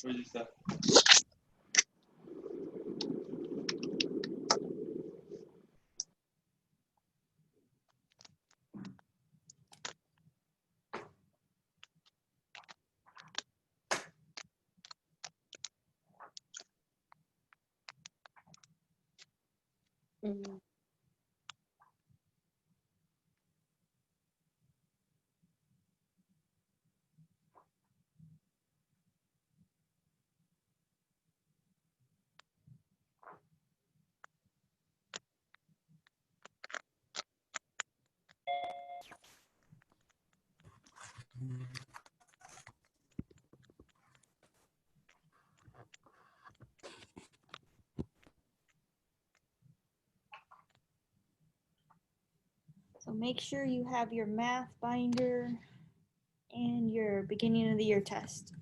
Where's your stuff? So make sure you have your math binder and your beginning of the year test.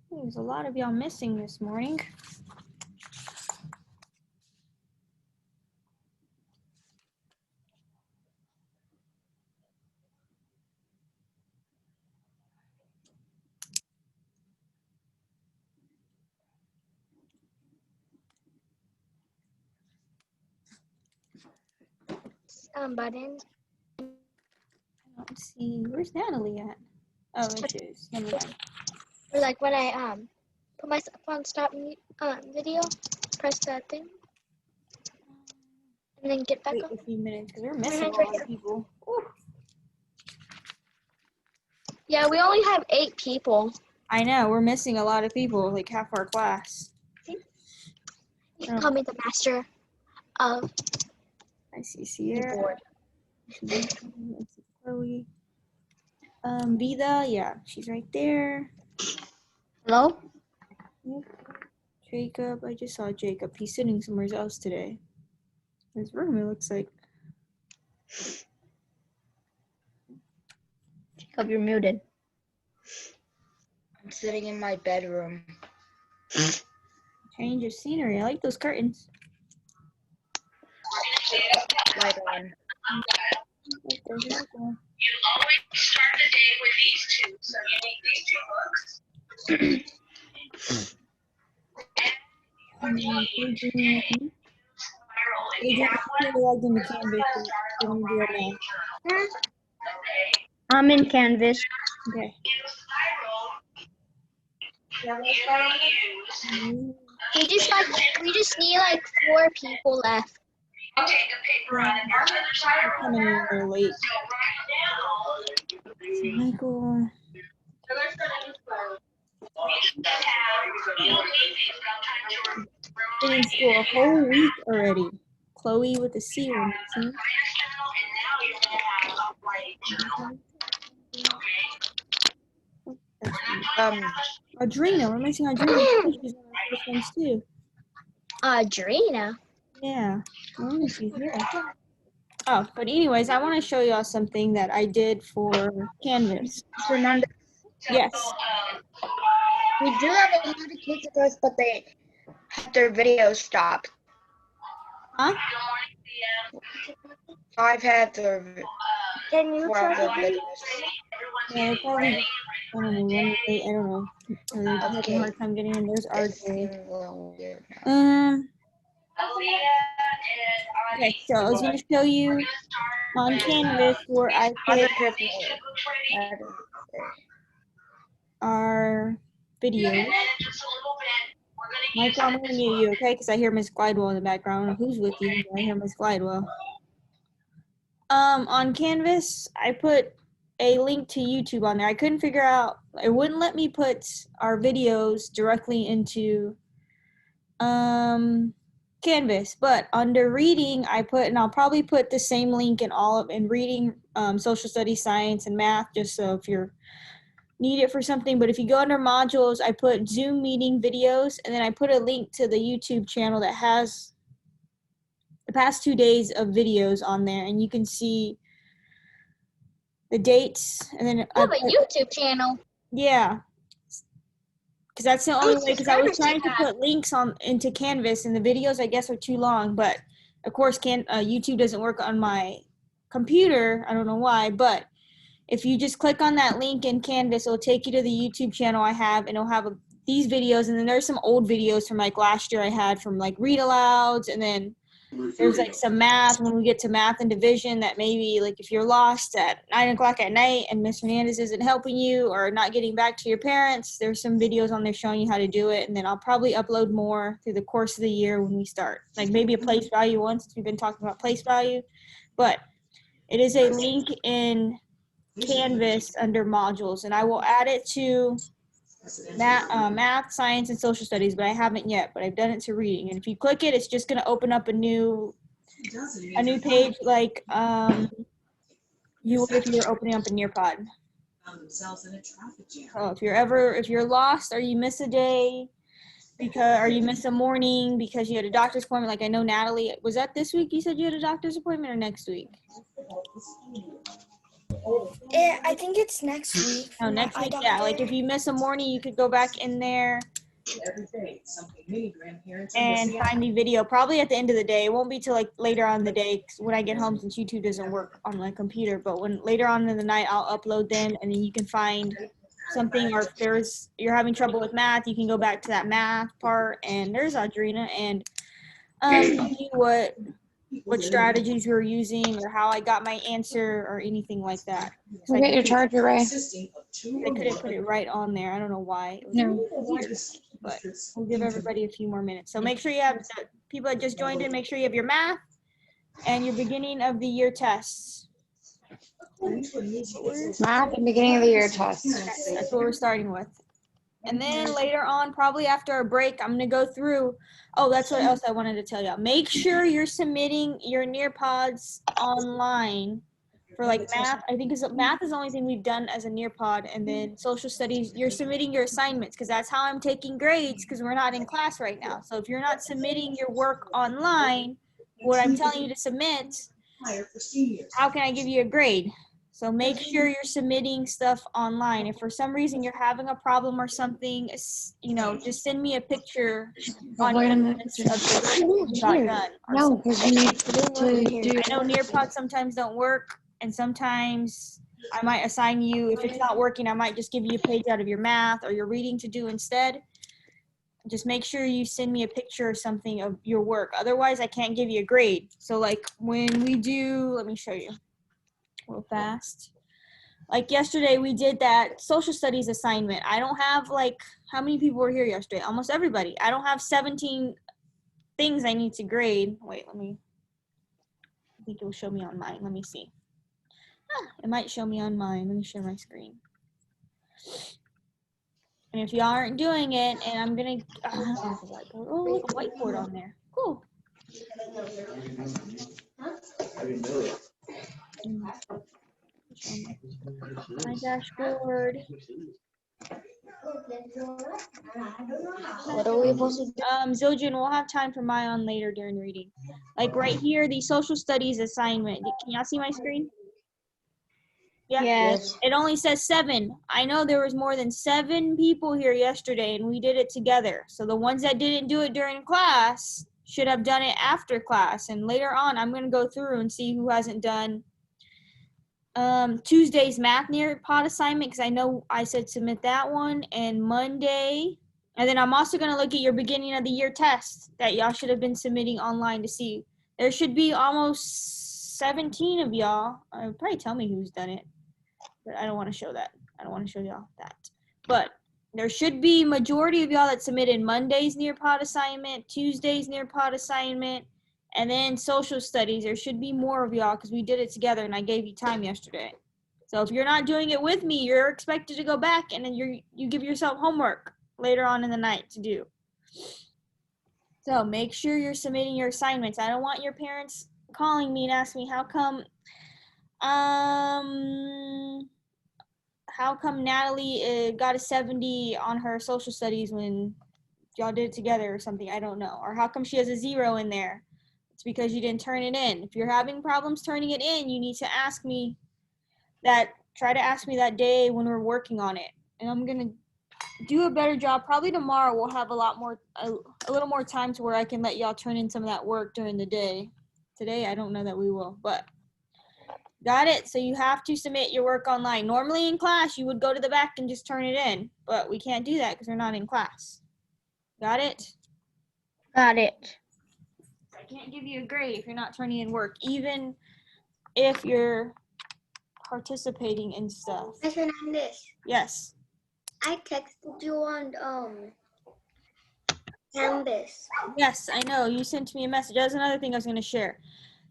There's a lot of y'all missing this morning. Buttons. I don't see, where's Natalie at? Oh, it is. Never mind. Or like when I put myself on stop video, press that thing, and then get back Wait on. a few minutes because we're missing a lot of people. Ooh. Yeah, we only have 8 people. I know, we're missing a lot of people, like half our class. You can call me the master of I see Sierra. keyboard. I see Chloe. Vida, yeah, she's right there. Hello? Yep. Jacob, I just saw Jacob. He's sitting somewhere else today. His room, it looks like. Jacob, you're muted. I'm sitting in my bedroom. Change of scenery. I like those curtains. Light on. Right there, here we go. You always start the day with these two, so you need these 2 books. I'm in Canvas. Okay. We just need like 4 people left. Take a paper on the other side of Coming in a little late. So right now, Michael. Been in school a whole week already. Chloe with the C we're missing. Audrina, we're missing Audrina. She's one of our first ones too. Audrina. Yeah, I wonder if she's here. Oh, but anyways, I want to show y'all something that I did for Canvas. Fernanda, Yes. we do have a lot of kids with us, but they have their videos stopped. Huh? 5 had their Can you 4 of their try? videos. Yeah, they're probably, I don't know, running late, I don't know. Or they're having a hard time getting in. There's It's RJ. a little weird now. Okay, so I was going to show you on Canvas where I put our video. And then just a little bit, we're gonna use Michael, I'm it gonna this mute you, okay? Because I hear Miss Glidewell in the background. I don't know who's with you, but I hear Miss Glidewell. On Canvas, I put a link to YouTube on there. I couldn't figure out, it wouldn't let me put our videos directly into Canvas, but under reading, I put, and I'll probably put the same link in reading, social studies, science, and math, just so if you're need it for something. But if you go under modules, I put Zoom meeting videos, and then I put a link to the YouTube channel that has the past 2 days of videos on there, and you can see the dates. And then You have a YouTube channel. yeah, because that's the only way. Because I was trying to subscribers put links into Canvas, and the videos I guess are too long. But of course, YouTube doesn't work on my computer. I don't know why, but if you just click on that link in Canvas, it'll take you to the YouTube channel I have, and it'll have these videos. And then there's some old videos from like last year I had from like read alouds, and then there's like some math when we get to math and division that maybe like if you're lost at 9 o'clock at night and Miss Hernandez isn't helping you or not getting back to your parents, there's some videos on there showing you how to do it. And then I'll probably upload more through the course of the year when we start, like maybe a place value one, since we've been talking about place value. But it is a link in Canvas under modules, and I will add it to math, science, and social studies, but I haven't yet, but I've done it to reading. And if you click it, it's just going to open up a new page like you would if you were opening up a Nearpod. So if you're lost or you miss a day or you miss a morning because you had a doctor's appointment, like I know Natalie, was that this week you said you had a doctor's appointment or next week? I think it's next week. Oh, next week, yeah. Like if you miss a morning, you could go back in there and find the video probably at the end of the day. It won't be till like later on in the day 'cause when I get home, since YouTube doesn't work on my computer. But when later on in the night, I'll upload them, and then you can find something. Or if you're having trouble with math, you can go back to that math part. And there's Audrina, and see what strategies we were using or how I got my answer or anything like that. Go get your charger, Ray. I couldn't put it right on there. I don't know why. It was weird, but we'll give everybody a few more minutes. So make sure you have people that just joined in, make sure you have your math and your beginning of the year tests. Math and beginning of the year test. That's what we're starting with. And then later on, probably after our break, I'm going to go through. Oh, that's what else I wanted to tell you. Make sure you're submitting your Nearpods online for like math. I think math is the only thing we've done as a Nearpod. And then social studies, you're submitting your assignments because that's how I'm taking grades because we're not in class right now. So if you're not submitting your work online, what I'm telling you to submit, how can I give you a grade? So make sure you're submitting stuff online. If for some reason you're having a problem or something, just send me a picture on your list of the work you got done. No, because you need to do. I know Nearpods sometimes don't work, and sometimes I might assign you, if it's not working, I might just give you a page out of your math or your reading to do instead. Just make sure you send me a picture or something of your work. Otherwise, I can't give you a grade. So like when we do, let me show you real fast. Like yesterday, we did that social studies assignment. I don't have how many people were here yesterday? Almost everybody. I don't have 17 things I need to grade. Wait, I think it will show me on mine. Let me see. It might show me on mine. Let me share my screen. And if you aren't doing it, and I'm gonna, oh, look, a whiteboard on there. Cool. My dashboard. What are we supposed to do? Zildjian, we'll have time for my on later during reading. Like right here, the social studies assignment. Can y'all see my screen? Yeah. Yes. It only says 7. I know there was more than 7 people here yesterday, and we did it together. So the ones that didn't do it during class should have done it after class. And later on, I'm going to go through and see who hasn't done Tuesday's math Nearpod assignment, because I know I said submit that one, and Monday. And then I'm also going to look at your beginning of the year test that y'all should have been submitting online to see. There should be almost 17 of y'all. Probably tell me who's done it, but I don't want to show that. I don't want to show y'all that. But there should be majority of y'all that submitted Monday's Nearpod assignment, Tuesday's Nearpod assignment, and then social studies. There should be more of y'all because we did it together and I gave you time yesterday. So if you're not doing it with me, you're expected to go back and then you give yourself homework later on in the night to do. So make sure you're submitting your assignments. I don't want your parents calling me and asking me how come Natalie got a 70 on her social studies when y'all did it together or something. I don't know. Or how come she has a 0 in there? It's because you didn't turn it in. If you're having problems turning it in, you need to ask me that. Try to ask me that day when we're working on it. And I'm going to do a better job. Probably tomorrow we'll have a little more time to where I can let y'all turn in some of that work during the day. Today, I don't know that we will, but got it? So you have to submit your work online. Normally in class, you would go to the back and just turn it in, but we can't do that because we're not in class. Got it? Got it. I can't give you a grade if you're not turning in work, even if you're participating in stuff. Ms. Hernandez, Yes. I texted you on Canvas. Yes, I know. You sent me a message. That's another thing I was going to share.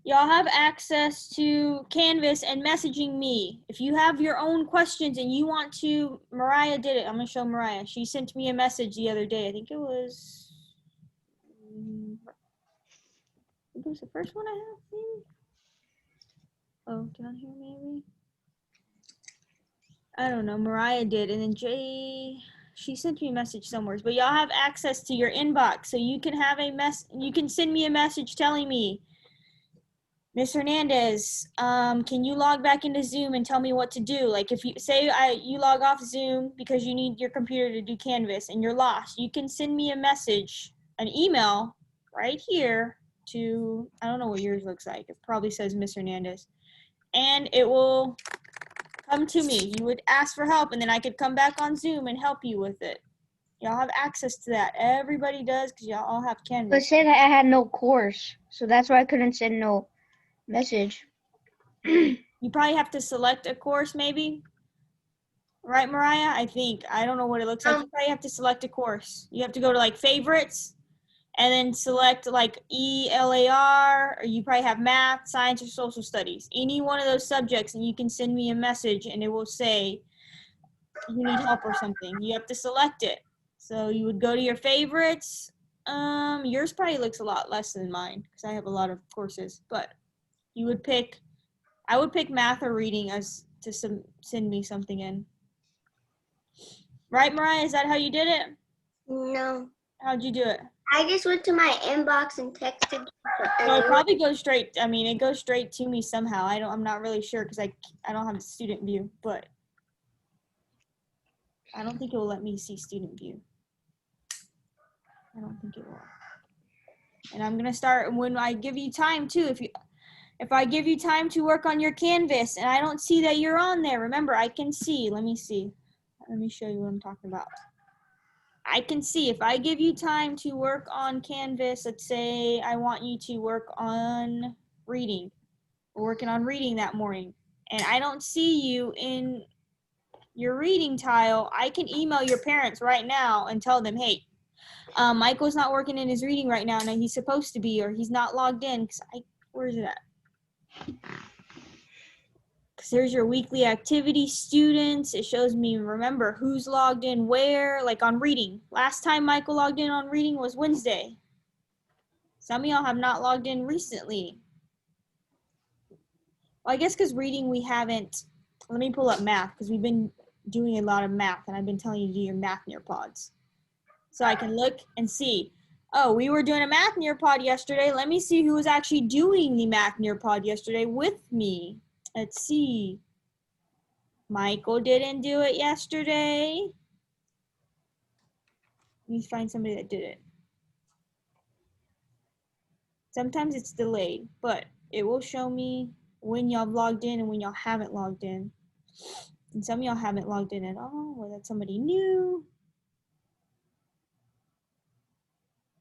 Y'all have access to Canvas and messaging me. If you have your own questions and you want to, Mariah did it. I'm going to show Mariah. She sent me a message the other day. I think it was the first one I have. Maybe? Oh, down here maybe? I don't know. Mariah did. And then she sent me a message somewhere. But y'all have access to your inbox. So you can have you can send me a message telling me, Ms. Hernandez, can you log back into Zoom and tell me what to do? Like if you say you log off Zoom because you need your computer to do Canvas and you're lost, you can send me a message, an email right here to, I don't know what yours looks like. It probably says Ms. Hernandez. And it will come to me. You would ask for help and then I could come back on Zoom and help you with it. Y'all have access to that. Everybody does because y'all all have But Canvas. say that I had no course, so that's why I couldn't send no message. You probably have to select a course maybe. Right, Mariah? I think. I don't know what it looks like. You probably have to select a course. You have to go to like favorites and then select like ELAR, or you probably have math, science, or social studies. Any one of those subjects and you can send me a message and it will say you need help or something. You have to select it. So you would go to your favorites. Yours probably looks a lot less than mine because I have a lot of courses, but you would pick, I would pick math or reading as to send me something in. Right, Mariah? Is that how you did it? No, How'd you do it? I just went to my inbox and texted you. No, it probably goes straight. I mean, it goes straight to me somehow. I'm not really sure because I don't have the student view, but I don't think it will let me see student view. I don't think it will. And I'm gonna start when I give you time too. If I give you time to work on your Canvas and I don't see that you're on there, remember I can see. Let me see. Let me show you what I'm talking about. I can see if I give you time to work on Canvas, let's say I want you to work on reading. We're working on reading that morning and I don't see you in your reading tile, I can email your parents right now and tell them, hey, Michael's not working in his reading right now and he's supposed to be, or he's not logged in. Where is it at? Because there's your weekly activity students. It shows me, remember, who's logged in where, like on reading. Last time Michael logged in on reading was Wednesday. Some of y'all have not logged in recently. Well, I guess because reading we haven't, let me pull up math because we've been doing a lot of math and I've been telling you to do your math Nearpods. So I can look and see, oh, we were doing a math Nearpod yesterday. Let me see who was actually doing the math Nearpod yesterday with me. Let's see. Michael didn't do it yesterday. Let me find somebody that did it. Sometimes it's delayed, but it will show me when y'all logged in and when y'all haven't logged in. And some of y'all haven't logged in at all, or that's somebody new.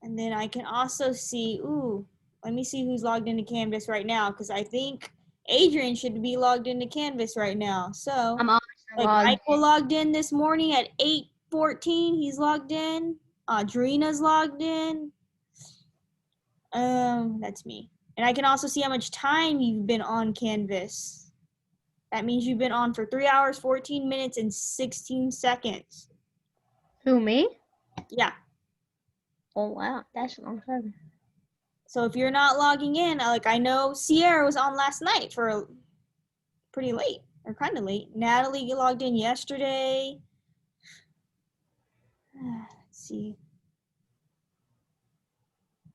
And then I can also see, ooh, let me see who's logged into Canvas right now, because I think Adrian should be logged into Canvas right now. So, I'm on. like Michael logged in this morning at 14, he's logged in. Audrina's logged in. That's me. And I can also see how much time you've been on Canvas. That means you've been on for 3 hours, 14 minutes, and 16 seconds. Who, me? Yeah. Oh, wow. That's a long time. So if you're not logging in, like I know Sierra was on last night for pretty late, or kind of late. Natalie logged in yesterday. Let's see.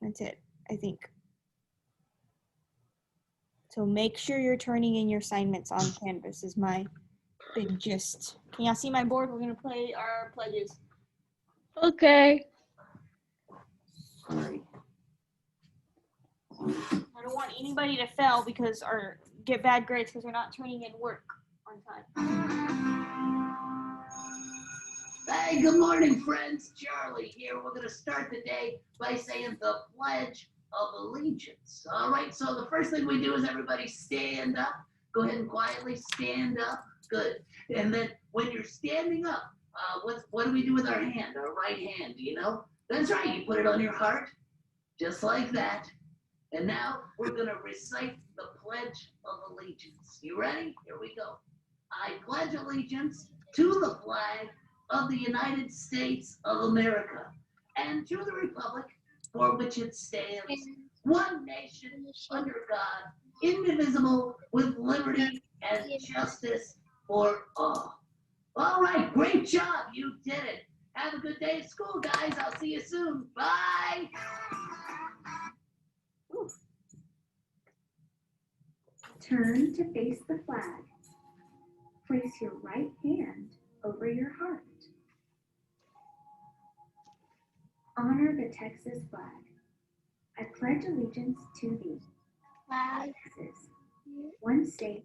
That's it, I think. So make sure you're turning in your assignments on Canvas is my big gist. Can y'all see my board? We're gonna play our pledges. Okay. Sorry. I don't want anybody to fail because or get bad grades because they're not turning in work on time. Hey, good morning, friends. Charlie here. We're going to start the day by saying the Pledge of Allegiance. All right, so the first thing we do is everybody stand up. Go ahead and quietly stand up. Good. And then when you're standing up, what do we do with our hand, our right hand, do you know? That's right, you put it on your heart, just like that. And now we're going to recite the Pledge of Allegiance. You ready? Here we go. I pledge allegiance to the flag of the United States of America and to the republic for which it stands, one nation under God, indivisible, with liberty and justice for all. All right, great job. You did it. Have a good day at school, guys. I'll see you soon. Bye. Turn to face the flag. Place your right hand over your heart. Honor the Texas flag. I pledge allegiance to thee, Flag Texas, one state,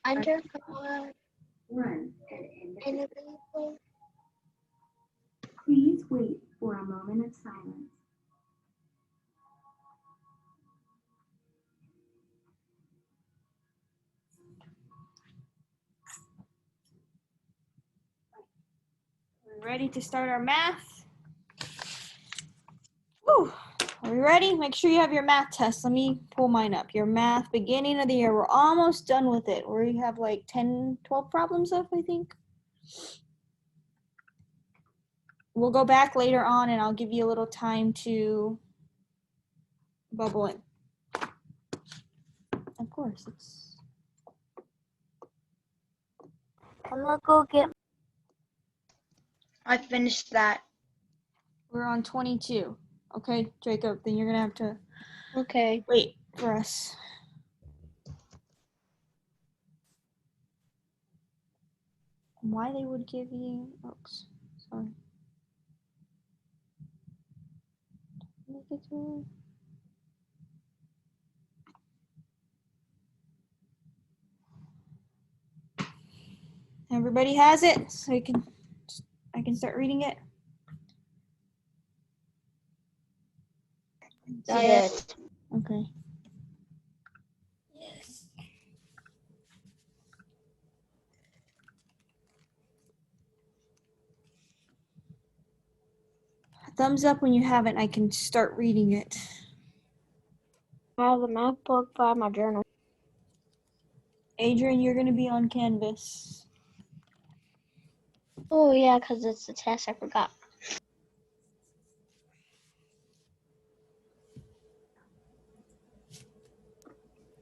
under God, one and indivisible. indivisible. Please wait for a moment of silence. We're ready to start our math. Woo. Are we ready? Make sure you have your math test. Let me pull mine up. Your math beginning of the year. We're almost done with it. We have like 10, 12 problems left, I think. We'll go back later on and I'll give you a little time to bubble in. Of course, it's. I'm gonna go get. I finished that. We're on 22. Okay, Jacob, then you're gonna have to Okay. wait for us. Why they would give you, oops, sorry. Make it through. Everybody has it, so I can start reading it. Yes. Okay. Yes. Thumbs up when you haven't. I can start reading it. I have a math book by my journal. Adrian, you're gonna be on Canvas. Oh yeah, because it's the test. I forgot.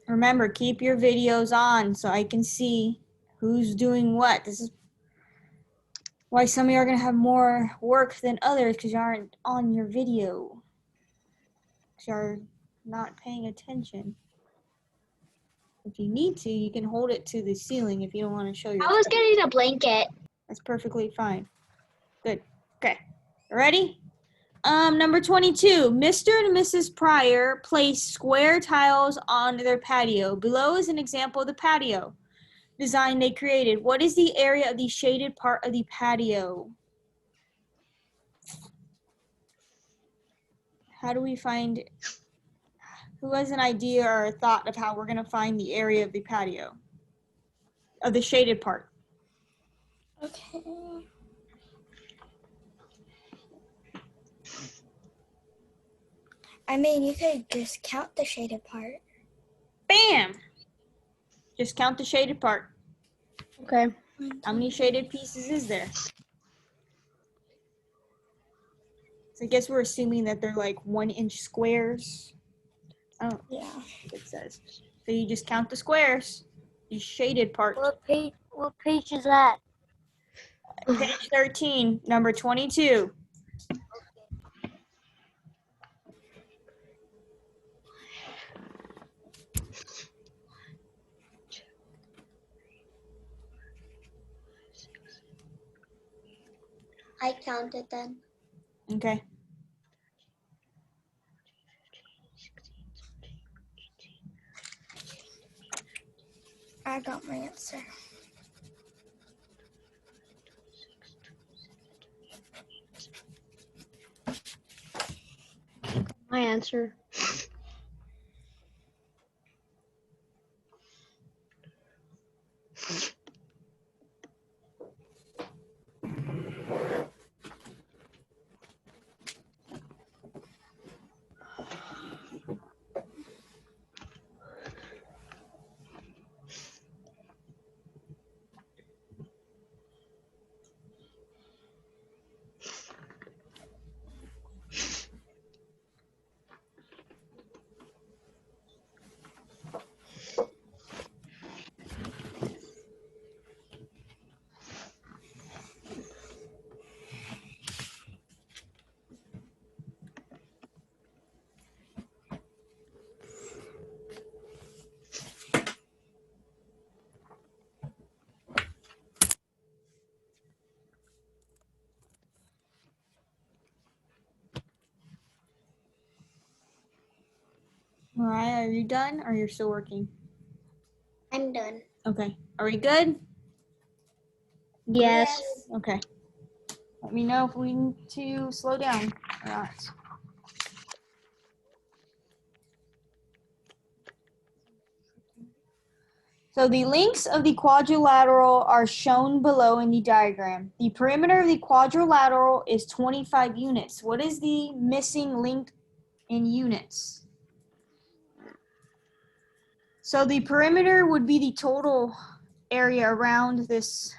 Remember, keep your videos on so I can see who's doing what. This is why some of you are going to have more work than others because you aren't on your video. Because you're not paying attention. If you need to, you can hold it to the ceiling if you don't want to show your I was face. getting a blanket. That's perfectly fine. Good. Okay. Ready? Number 22. Mr. and Mrs. Pryor placed square tiles on their patio. Below is an example of the patio design they created. What is the area of the shaded part of the patio? How do we find, who has an idea or a thought of how we're going to find the area of the patio? Of the shaded part. Okay. I mean, you could just count the shaded part. Bam! Just count the shaded part. Okay. How many shaded pieces is there? So I guess we're assuming that they're like 1-inch squares. Oh, Yeah. it says. So you just count the squares, the shaded part. What page is that? Page 13, number 22. I counted then. Okay. I got my answer. My answer. Mariah, are you done or you're still working? I'm done. Okay. Are we good? Yes. Okay. Let me know if we need to slow down or not. So the lengths of the quadrilateral are shown below in the diagram. The perimeter of the quadrilateral is 25 units. What is the missing length in units? So the perimeter would be the total area around this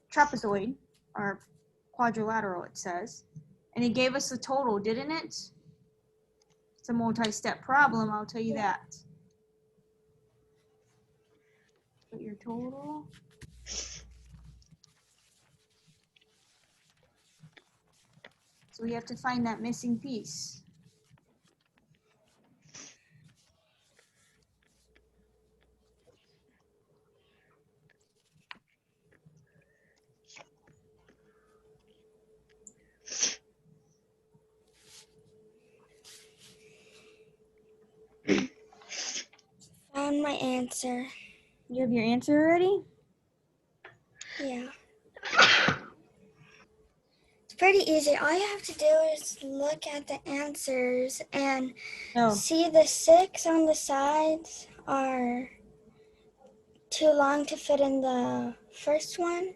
trapezoid, or quadrilateral it says. And it gave us the total, didn't it? It's a multi-step problem, I'll tell you that. Put your total. So we have to find that missing piece. Found my answer. You have your answer already? Yeah. It's pretty easy. All you have to do is look at the answers and No. see the 6 on the sides are too long to fit in the first one.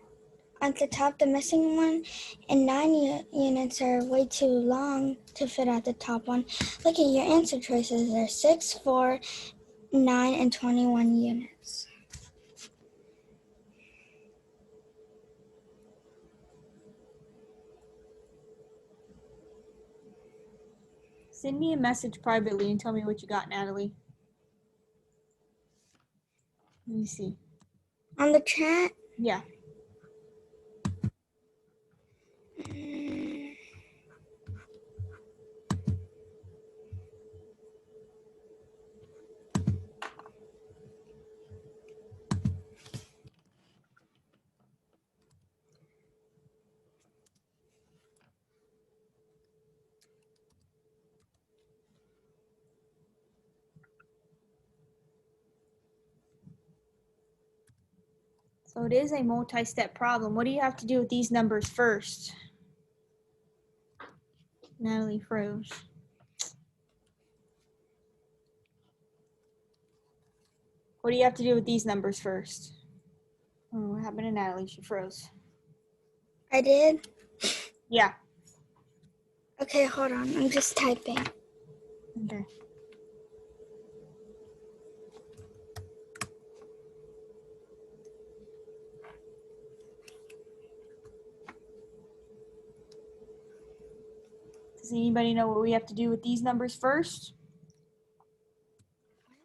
At the top, the missing one, and 9 units are way too long to fit at the top one. Look at your answer choices. They're 6, 4, 9, and 21 units. Send me a message privately and tell me what you got, Natalie. Let me see. On the chat, Yeah. So it is a multi-step problem. What do you have to do with these numbers first? Natalie froze. What do you have to do with these numbers first? Oh, what happened to Natalie? She froze. I did. Yeah. Okay, hold on. I'm just typing. Okay. Does anybody know what we have to do with these numbers first?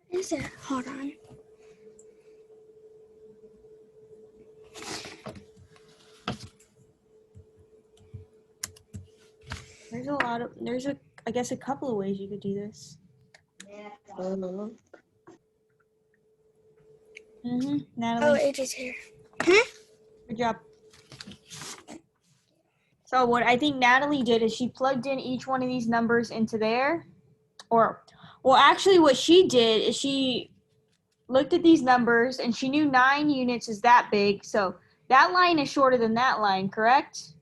What is it? Hold on. There's I guess a couple of ways you could do this. Oh, Natalie, AJ's here. good job. So what I think Natalie did is she plugged in each one of these numbers into there. Well, actually what she did is she looked at these numbers and she knew 9 units is that big. So that line is shorter than that line, correct?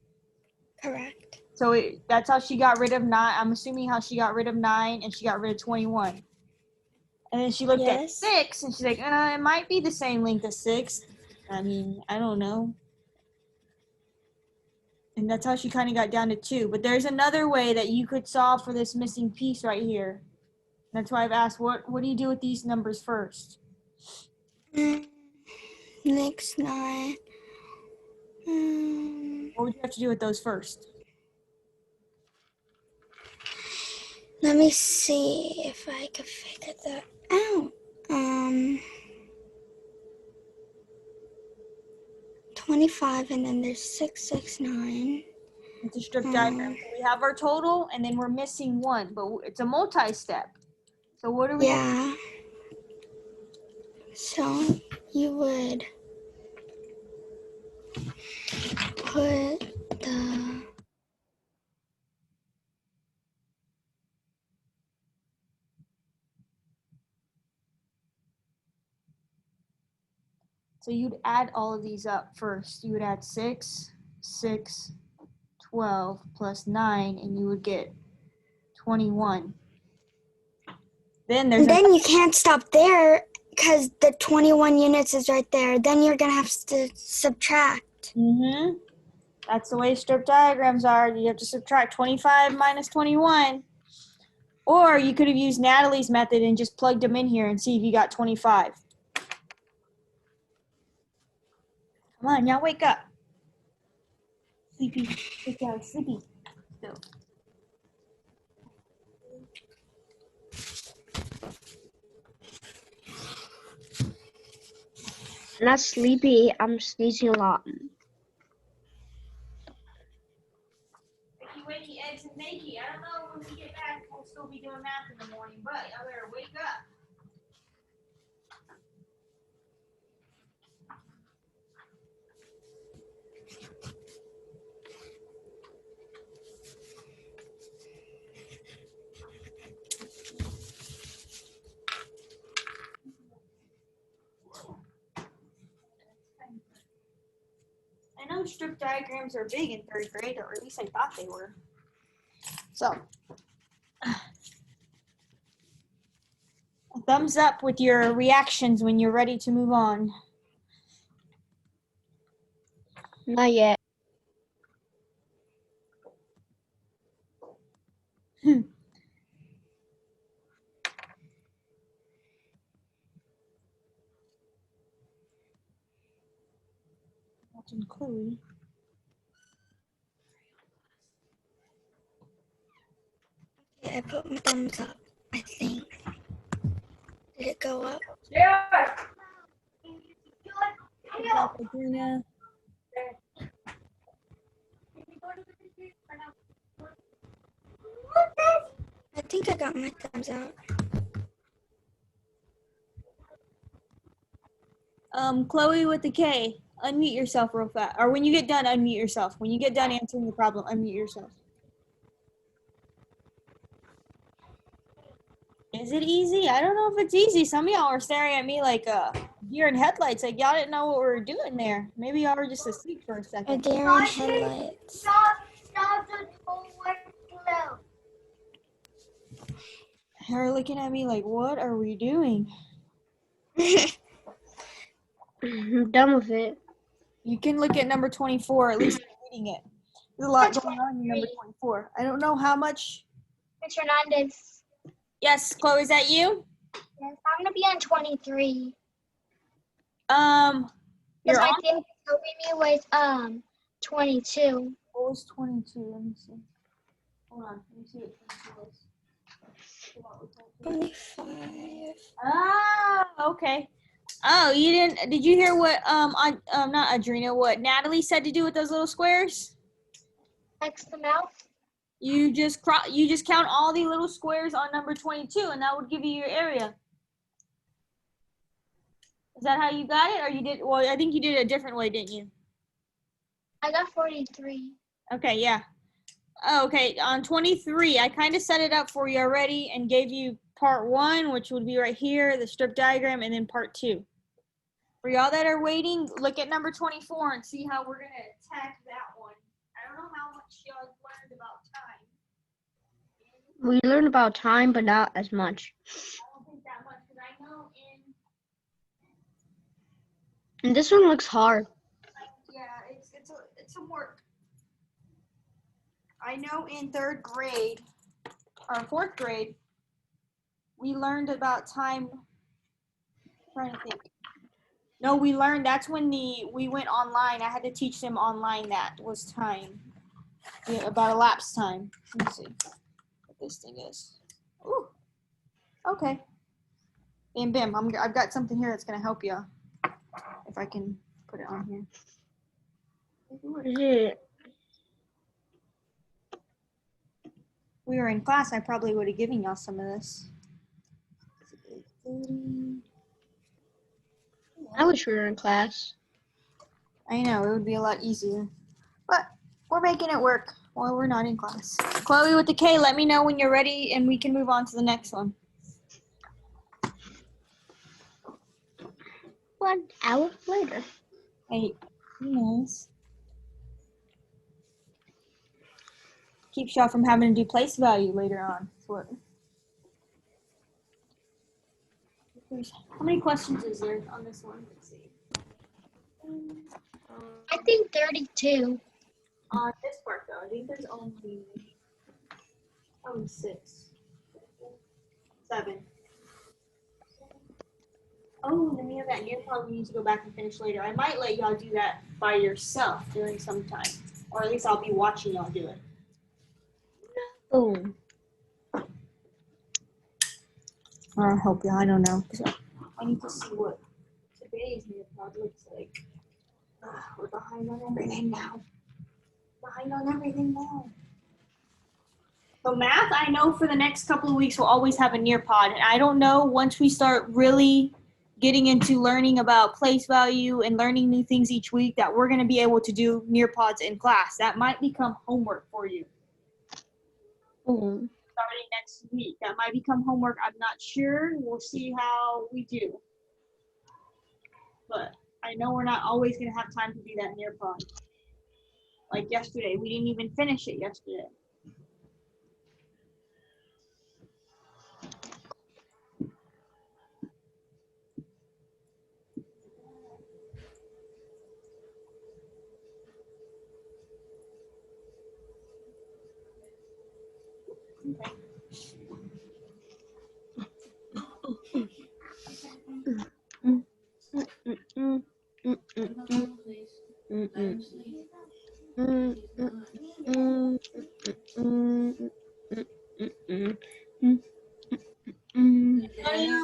Correct. So that's how she got rid of 9. I'm assuming how she got rid of 9 and she got rid of 21. And then she looked at Yes. 6 and she's like, it might be the same length as 6. I mean, I don't know. And that's how she kind of got down to 2. But there's another way that you could solve for this missing piece right here. That's why I've asked, what do you do with these numbers first? Next 9. What would you have to do with those first? Let me see if I can figure that out. 25, and then there's 6, 6, 9. It's a strip diagram. So we have our total, and then we're missing 1, but it's a multi-step. So what are we? Yeah. So you would put the So you'd add all of these up first. You would add 6, 6, 12 plus 9, and you would get 21. Then there's then you can't stop there because the 21 units is right there. Then you're gonna have to subtract. That's the way strip diagrams are. You have to subtract 25 minus 21. Or you could have used Natalie's method and just plugged them in here and see if you got 25. Come on, y'all wake up. Sleepy. Wake up, sleepy. Still. I'm not sleepy. I'm sneezing a lot. Wakey, eggs, and bakey. I don't know when we get back, we'll still be doing math in the morning, but y'all better wake up. I know strip diagrams are big in 3rd grade, or at least I thought they were. So, a thumbs up with your reactions when you're ready to move on. Not yet. Watching Chloe. Okay, I put my thumbs up, I think. Did it go up? Adrena. I think I got my thumbs up. Chloe with the K, unmute yourself real fast. Or when you get done, unmute yourself. When you get done answering the problem, unmute yourself. Is it easy? I don't know if it's easy. Some of y'all are staring at me like deer in headlights. Like y'all didn't know what we were doing there. Maybe y'all were just asleep for a A second. deer in headlights. They're looking at me like, what are we doing? I'm done with it. You can look at number 24, at least reading it. There's a lot going on in number 24. I don't know how much. Ms. Hernandez. Yes, Chloe, is that you? Yes, I'm gonna be on 23. You're Because I on. think Toby me was 22. What was 22? Let me see. Hold on. Let me see what 22 was. 25. Ah, okay. Oh, you didn't? Did you hear what not Adrena, what Natalie said to do with those little squares? X them out. You just count all the little squares on number 22, and that would give you your area. Is that how you got it, or you did? Well, I think you did it a different way, didn't you? I got 43. Okay, yeah. Oh, okay, on 23, I kind of set it up for you already and gave you part 1, which would be right here, the strip diagram, and then part 2. For y'all that are waiting, look at number 24 and see how we're going to attack that one. I don't know how much y'all learned about time. We learned about time, but not as much. I don't think that much, because I know And this one looks hard. yeah, it's a work. I know in 3rd grade, or 4th grade, we learned about time. I'm trying to think. No, we learned, that's when we went online. I had to teach them online that was time. Yeah, about elapsed time. Let me see what this thing is. Ooh. Okay. Bam, bam. I've got something here that's going to help you. If I can put it on here. What is it? If we were in class, I probably would have given y'all some of this. I wish we were in class. I know, it would be a lot easier. But we're making it work while we're not in class. Chloe with the K, let me know when you're ready and we can move on to the next one. 1 hour later. Hey, nice. Keeps y'all from having to do place value later on. How many questions is there on this one? Let's see. I think 32. On this part though, I think there's only 6. 7. Oh, then we have that Nearpod we need to go back and finish later. I might let y'all do that by yourself during some time. Or at least I'll be watching y'all do it. Oh. Or I'll help you, I don't know. I need to see what today's Nearpod looks like. We're behind on everything now. So math, I know for the next couple of weeks we'll always have a Nearpod. And I don't know, once we start really getting into learning about place value and learning new things each week, that we're going to be able to do Nearpods in class. That might become homework for you. Starting next week. That might become homework. I'm not sure. We'll see how we do. But I know we're not always going to have time to do that Nearpod. Like yesterday. We didn't even finish it yesterday.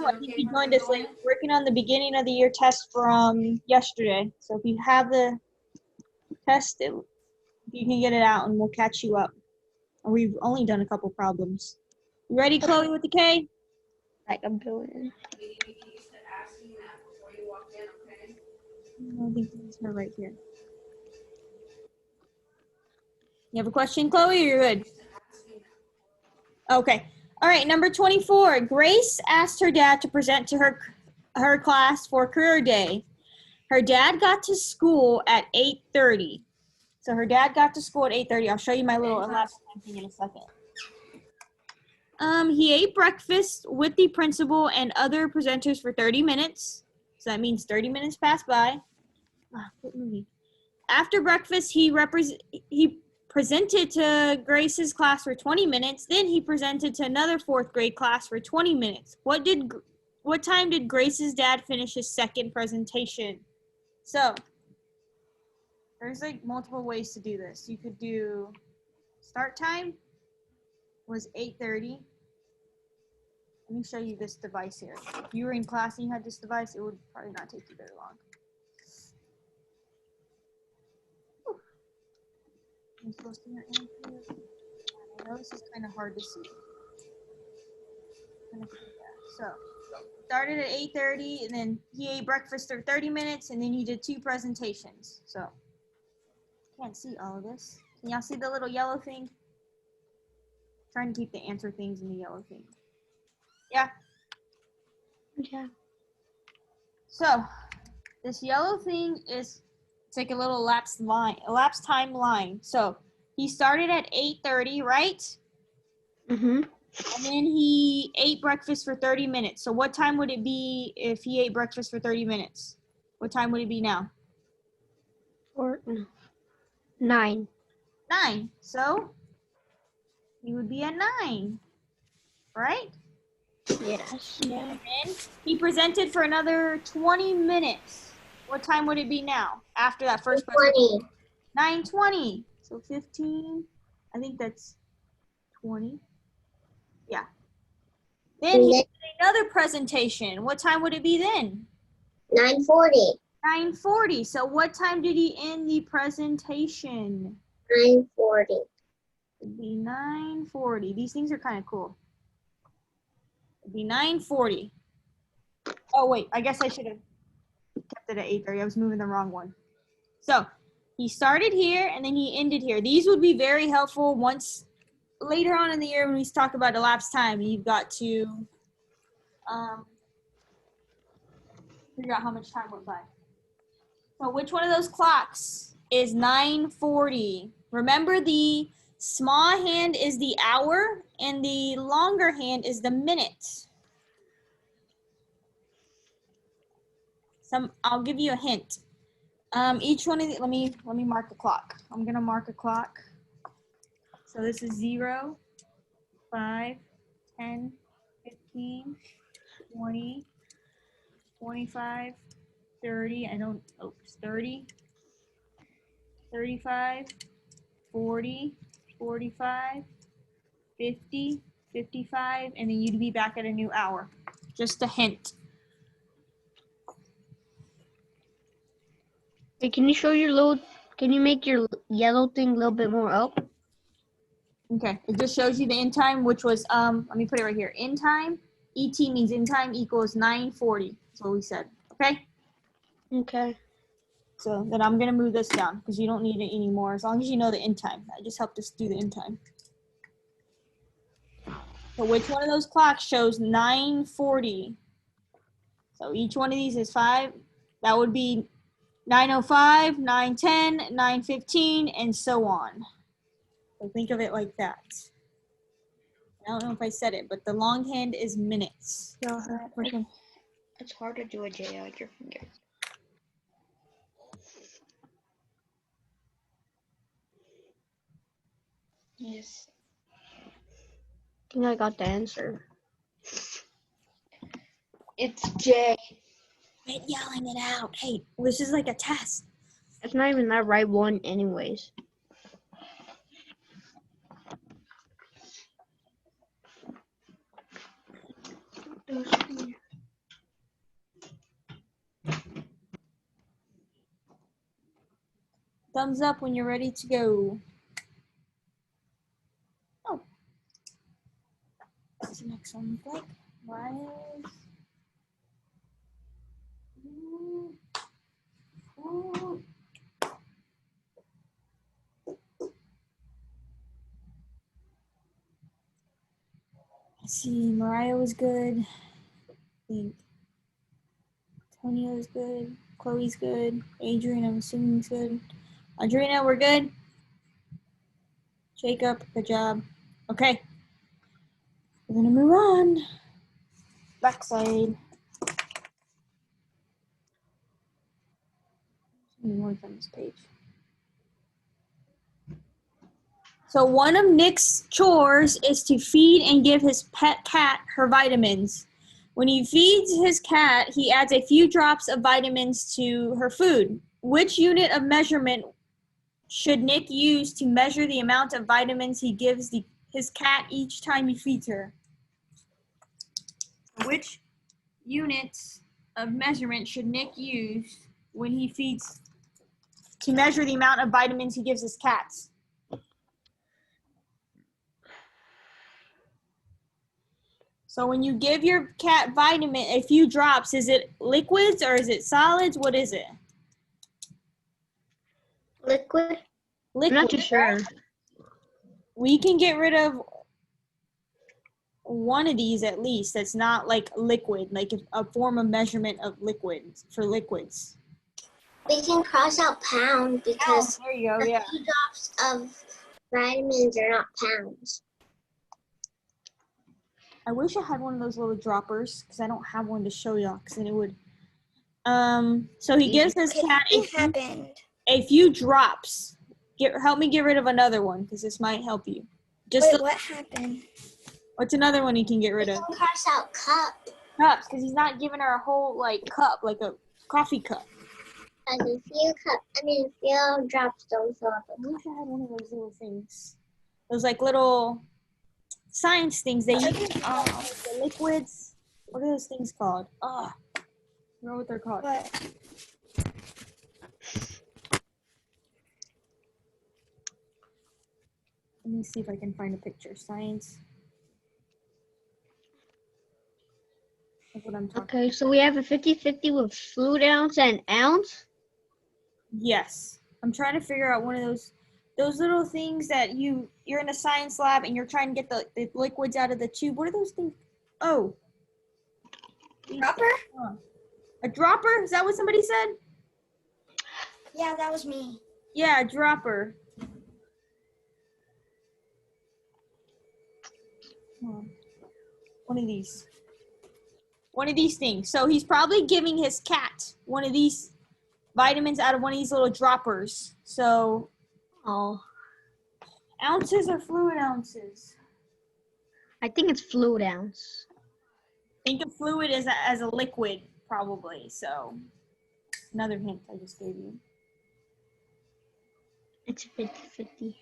I think you joined us late. Working on the beginning of the year test from yesterday. So if you have the test, you can get it out and we'll catch you up. We've only done a couple problems. You ready, Chloe with the K? Like a billion. I think it's her right here. You have a question, Chloe, or you're good? Okay. All right, number 24. Grace asked her dad to present to her class for career day. Her dad got to school at 8:30. So her dad got to school at 8:30. I'll show you my little elapsed time thing in a second. He ate breakfast with the principal and other presenters for 30 minutes. So that means 30 minutes passed by. After breakfast, he presented to Grace's class for 20 minutes. Then he presented to another 4th grade class for 20 minutes. What time did Grace's dad finish his second presentation? So there's like multiple ways to do this. You could do start time was 8:30. Let me show you this device here. If you were in class and you had this device, it would probably not take you very long. I'm supposed to hear Andrew. I know this is kind of hard to see. So, started at 8:30, and then he ate breakfast for 30 minutes, and then he did 2 presentations. So, can't see all of this. Can y'all see the little yellow thing? Trying to keep the answer things in the yellow thing. Yeah. Yeah. So, this yellow thing is, it's like a little elapsed time line. So, he started at 8:30, right? Mm-hmm. And then he ate breakfast for 30 minutes. So what time would it be if he ate breakfast for 30 minutes? What time would it be now? 9. 9. So he would be at 9, right? Yes. And then he presented for another 20 minutes. What time would it be now after that first presentation? 9:20. So 15. I think that's 20. Yeah. Then he did another presentation. What time would it be then? 9:40. 9:40. So what time did he end the presentation? 9:40. It'd be 9:40. These things are kind of cool. It'd be 9:40. Oh, wait. I guess I should have kept it at 8:30. I was moving the wrong one. So he started here and then he ended here. These would be very helpful once later on in the year when we talk about elapsed time. You've got to figure out how much time went by. So which one of those clocks is 9:40? Remember, the small hand is the hour and the longer hand is the minute. I'll give you a hint. Each one of the, let me mark a clock. I'm gonna mark a clock. So this is 0, 5, 10, 15, 20, 25, 30, 30, 35, 40, 45, 50, 55, and then you'd be back at a new hour. Just a hint. Hey, can you make your yellow thing a little bit more up? Okay, it just shows you the end time, which was, let me put it right here. End time, ET means end time equals 9:40. That's what we said, okay? Okay. So then I'm gonna move this down because you don't need it anymore as long as you know the end time. I just helped us do the end time. So which one of those clocks shows 9:40? So each one of these is 5. That would be 9:05, 9:10, 9:15, and so on. So think of it like that. I don't know if I said it, but the long hand is minutes. It's hard to do a J on your fingers. Yes. I think I got the answer. It's J. Quit yelling it out. Hey, this is like a test. It's not even that right one anyways. Thumbs up when you're ready to go. Oh. What's the next one look like? Rise. Let's see, Mariah was good. I think Tonio's good. Chloe's good. Adrian, I'm assuming is good. Adrina, we're good. Jacob, good job. Okay. We're gonna move on. Backside. More on this page. So one of Nick's chores is to feed and give his pet cat her vitamins. When he feeds his cat, he adds a few drops of vitamins to her food. Which unit of measurement should Nick use to measure the amount of vitamins he gives his cat each time he feeds her? Which units of measurement should Nick use when he feeds to measure the amount of vitamins he gives his cats? So when you give your cat a few drops, is it liquids or is it solids? What is it? Liquid. I'm Liquid. not too sure. We can get rid of one of these at least that's not like liquid, like a form of measurement of liquids for liquids. We can cross out pound because There you go, a yeah. few drops of vitamins are not pounds. I wish I had one of those little droppers because I don't have one to show y'all because then it would. So he gives his Okay, cat something happened. a few drops. Help me get rid of another one because this might help you. Just Wait, what happened? what's another one he can get We rid can of? cross out cup Cups, because he's not giving her a whole cup, like a coffee cup. as a few drops don't fill up I a cup. wish I had one of those little things. Those little science things they use. The liquids. What are those things called? I don't know what they're called. What? Let me see if I can find a picture. Science. That's what I'm talking. Okay, so we have a 50-50 with fluid ounce and ounce. Yes. I'm trying to figure out one of those little things that you're in a science lab and you're trying to get the liquids out of the tube. What are those things? Oh. Dropper? A dropper? Is that what somebody said? Yeah, that was me. Yeah, a dropper. One of these. One of these things. So he's probably giving his cat one of these vitamins out of one of these little droppers. So, ounces or fluid ounces? I think it's fluid ounce. Think of fluid as a liquid, probably. So, another hint I just gave you. It's 50-50.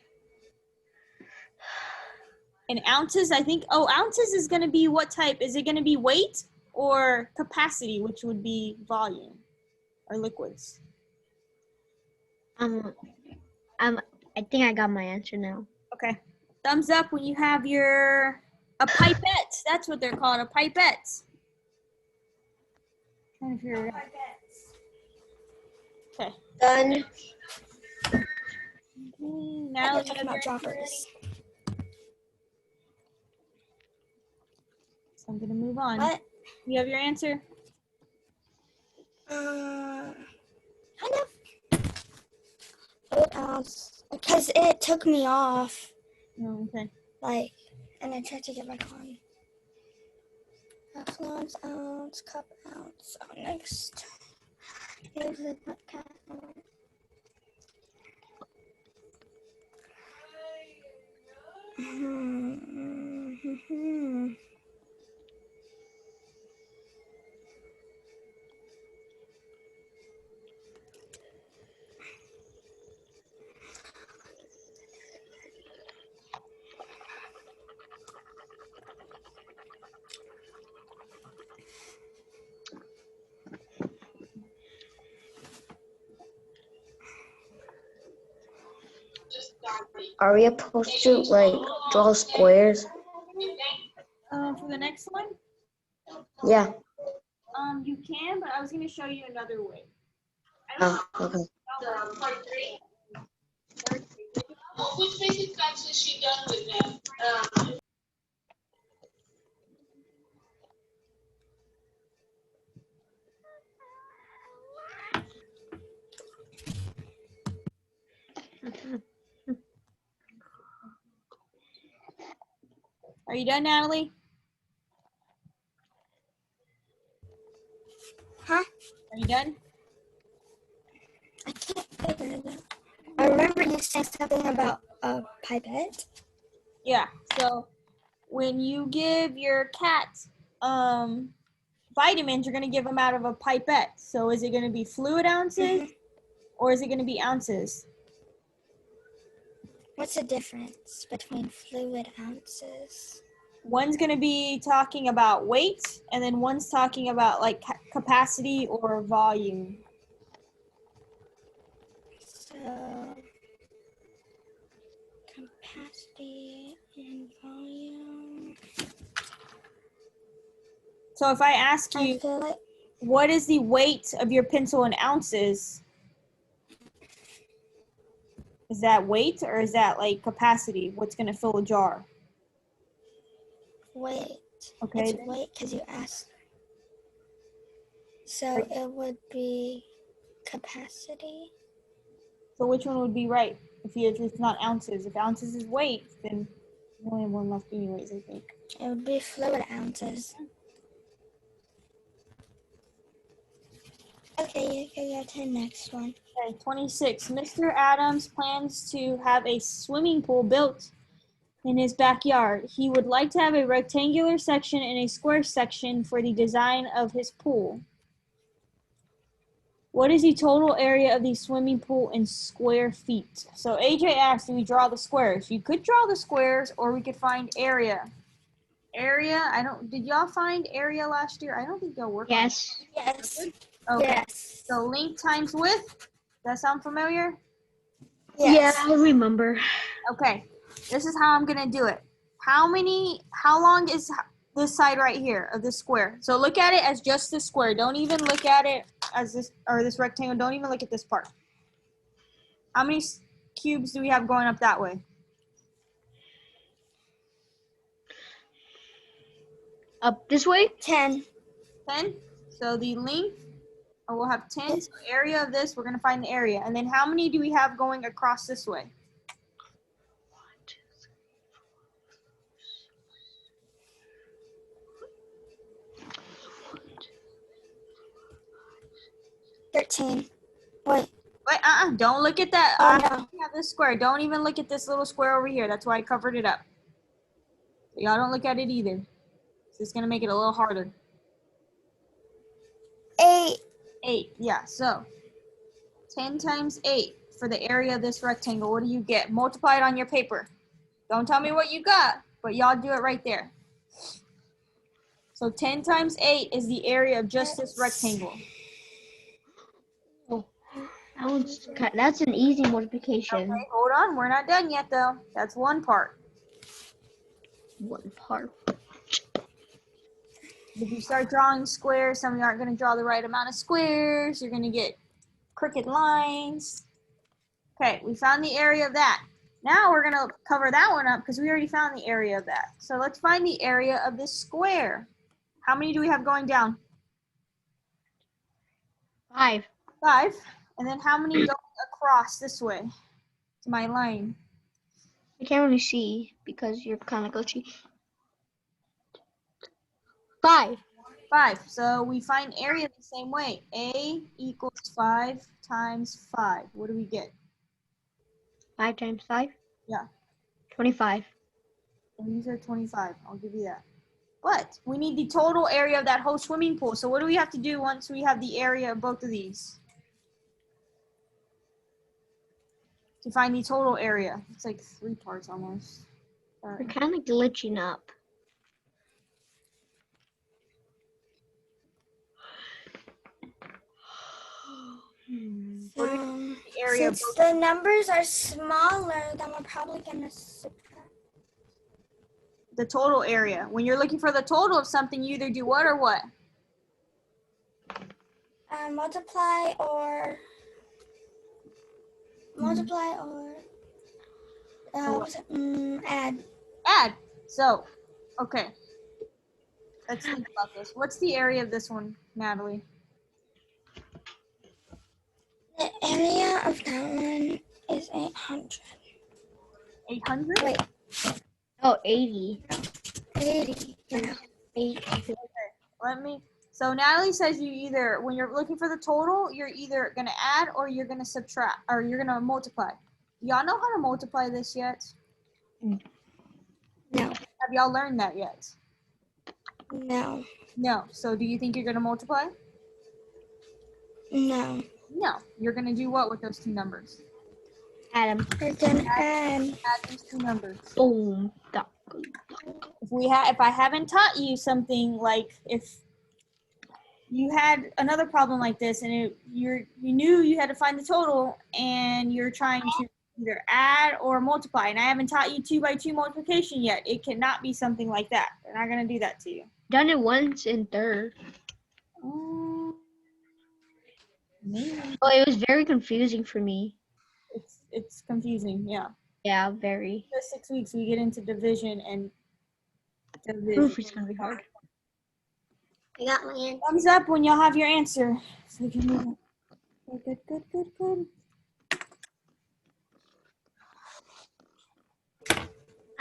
And ounces, I think, ounces is going to be what type? Is it going to be weight or capacity, which would be volume or liquids? I think I got my answer now. Okay. Thumbs up when you have a pipette. That's what they're called, a pipette. Trying to figure it out. Okay. Done. Now We're talking about droppers. So I'm gonna move on. What? You have your answer? Kind of. What else? Because it took me off, Oh, okay. and I tried to get back on. Ounce, ounce, cup, ounce. So next. Here's the cat. Are we supposed to draw squares? For the next one, Yeah. you can, but I was gonna show you another way. Oh, okay. Part 3. Which basic facts has she done with them? Are you done, Natalie? Huh? Are you done? I can't figure it out. I remember you saying something about a pipette? Yeah. So when you give your cat vitamins, you're going to give them out of a pipette. So is it going to be fluid ounces or is it going to be ounces? What's the difference between fluid ounces? One's going to be talking about weight, and then one's talking about like capacity or volume. So, capacity and volume. So if I ask I you, feel like what is the weight of your pencil in ounces? Is that weight or is that like capacity? What's going to fill a jar? weight. Okay. It's weight because you asked. So it would be capacity. So which one would be right if it's not ounces? If ounces is weight, then you only have one left anyways, I think. It would be fluid ounces. Okay, you can go to the next one. Okay, 26. Mr. Adams plans to have a swimming pool built in his backyard. He would like to have a rectangular section and a square section for the design of his pool. What is the total area of the swimming pool in square feet? So AJ asked, do we draw the squares? You could draw the squares or we could find area. Area, did y'all find area last year? I don't think y'all worked on it. Yes. Yes. Okay. Yes. So length times width. Does that sound familiar? Yes. Yeah, I remember. Okay. This is how I'm gonna do it. How long is this side right here of this square? So look at it as just this square. Don't even look at it as this rectangle. Don't even look at this part. How many cubes do we have going up that way? Up this way? 10. 10. So the length, we'll have 10. So area of this, we're going to find the area. And then how many do we have going across this way? 13. Wait. Wait, don't look at that. Oh, no. We have this square. Don't even look at this little square over here. That's why I covered it up. So y'all don't look at it either. So it's going to make it a little harder. 8. 8, yeah. So 10 times 8 for the area of this rectangle. What do you get? Multiply it on your paper. Don't tell me what you got, but y'all do it right there. So 10 times 8 is the area of just this rectangle. That's an easy multiplication. Okay, hold on. We're not done yet, though. That's one part. One part. If you start drawing squares, some of you aren't going to draw the right amount of squares. You're going to get crooked lines. Okay, we found the area of that. Now we're going to cover that one up because we already found the area of that. So let's find the area of this square. How many do we have going down? 5. 5. And then how many go across this way to my line? I can't really see because you're kind of glitchy. 5. 5. So we find area the same way. A equals 5 times 5. What do we get? 5 times 5? Yeah. 25. And these are 25. I'll give you that. But we need the total area of that whole swimming pool. So what do we have to do once we have the area of both of these? To find the total area. It's like 3 parts almost. You're kind of glitching up. Area Since the numbers are smaller, then we're probably going to subtract. The total area. When you're looking for the total of something, you either do what or what? Multiply or add. Add. So, okay. Let's think about this. What's the area of this one, Natalie? The area of that one is 800. 800? Wait, Oh, 80. 80. Yeah. 80. So Natalie says you either, when you're looking for the total, you're either going to add or you're going to subtract, or you're going to multiply. Y'all know how to multiply this yet? No. Have y'all learned that yet? No. No. So do you think you're gonna multiply? No. No. You're gonna do what with those two numbers? Adam. We're gonna add. Add these two numbers. Boom. Duck. If I haven't taught you something, like if you had another problem like this and you knew you had to find the total and you're trying to either add or multiply, and I haven't taught you 2 by 2 multiplication yet, it cannot be something like that. They're not going to do that to you. Done it once in third. Maybe. Oh, it was very confusing for me. It's confusing, yeah. Yeah, very. For 6 weeks we get into division and Proof is gonna be hard. I got my answer. Thumbs up when y'all have your answer. So we can move on. Good.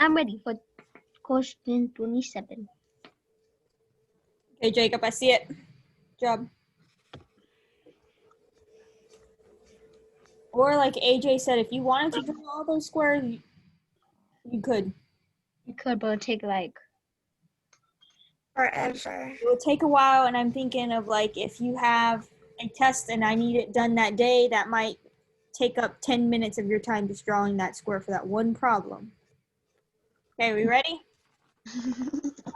I'm ready for question 27. Okay, Jacob, I see it. Good job. Or like AJ said, if you wanted to draw all those squares, you could. You could, but it'd take like Forever. It would take a while, and I'm thinking of like if you have a test and I need it done that day, that might take up 10 minutes of your time just drawing that square for that one problem. Okay, we ready?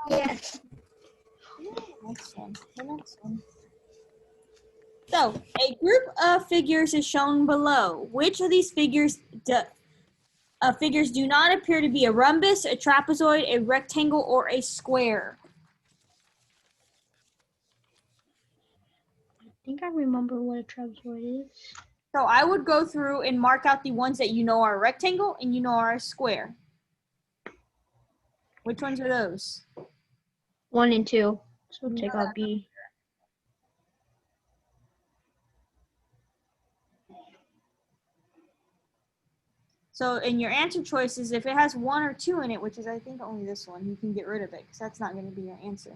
Yes. Next one. The next one. So, a group of figures is shown below. Which of these figures do not appear to be a rhombus, a trapezoid, a rectangle, or a square? I think I remember what a trapezoid is. So I would go through and mark out the ones that you know are a rectangle and you know are a square. Which ones are those? 1 and 2. So take out B. So in your answer choices, if it has 1 or 2 in it, which is I think only this one, you can get rid of it because that's not going to be your answer.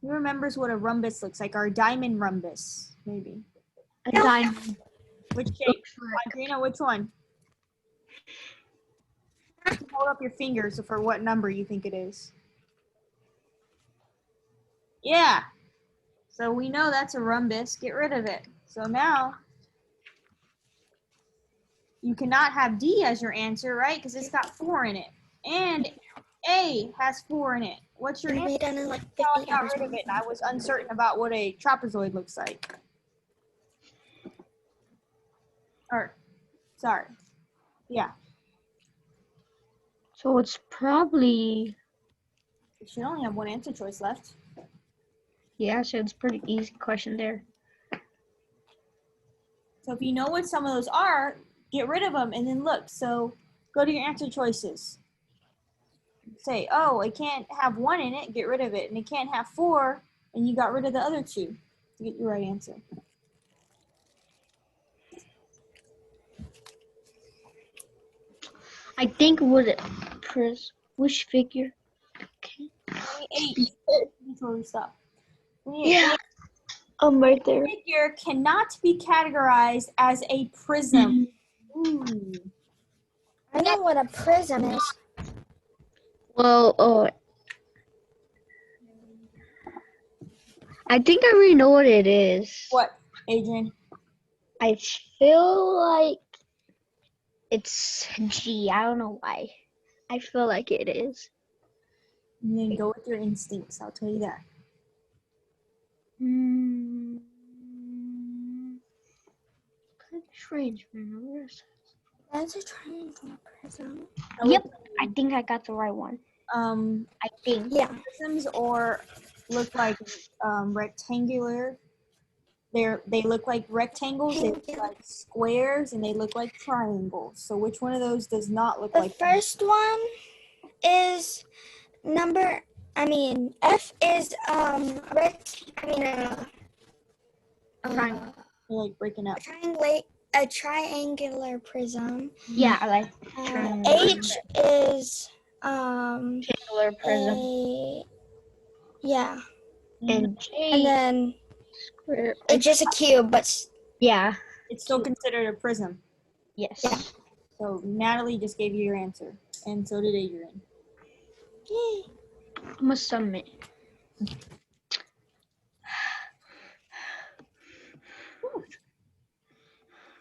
Who remembers what a rhombus looks like, or a diamond rhombus, maybe? A diamond. Which shape? Adrina, which one? Hold up your fingers for what number you think it is. Yeah. So we know that's a rhombus. Get rid of it. So now you cannot have D as your answer, right? Because it's got 4 in it. And A has 4 in it. What's your We answer? done in like No, I 50 got hours. rid of it. And I was uncertain about what a trapezoid looks like. Or, sorry. Yeah. So it's probably, You should only have 1 answer choice left. yeah, so it's pretty easy question there. So if you know what some of those are, get rid of them and then look. So go to your answer choices. Say, oh, it can't have 1 in it, get rid of it. And it can't have 4, and you got rid of the other 2 to get your right answer. I think with which figure? 28. That's where we stop. 28. Yeah. I'm right there. Figure cannot be categorized as a prism. Ooh. I know what a prism is. Well, I think I already know what it is. What, Adrian? I feel like it's G. I don't know why. I feel like it is. And then go with your instincts. I'll tell you that. Kind of strange, man. That's a triangle prism. Yep, I think I got the right one. I think. Yeah. Prisms or look like rectangular. They look like rectangles, they look like squares, and they look like triangles. So which one of those does not look The like first one is F is They're like breaking up? a triangular prism. Yeah, I like H is triangular prism. yeah. And J And then Square. It's just a cube, but Yeah. It's still considered a prism. Yes. So Natalie just gave you your answer, and so did Adrian. yay. I'm gonna submit.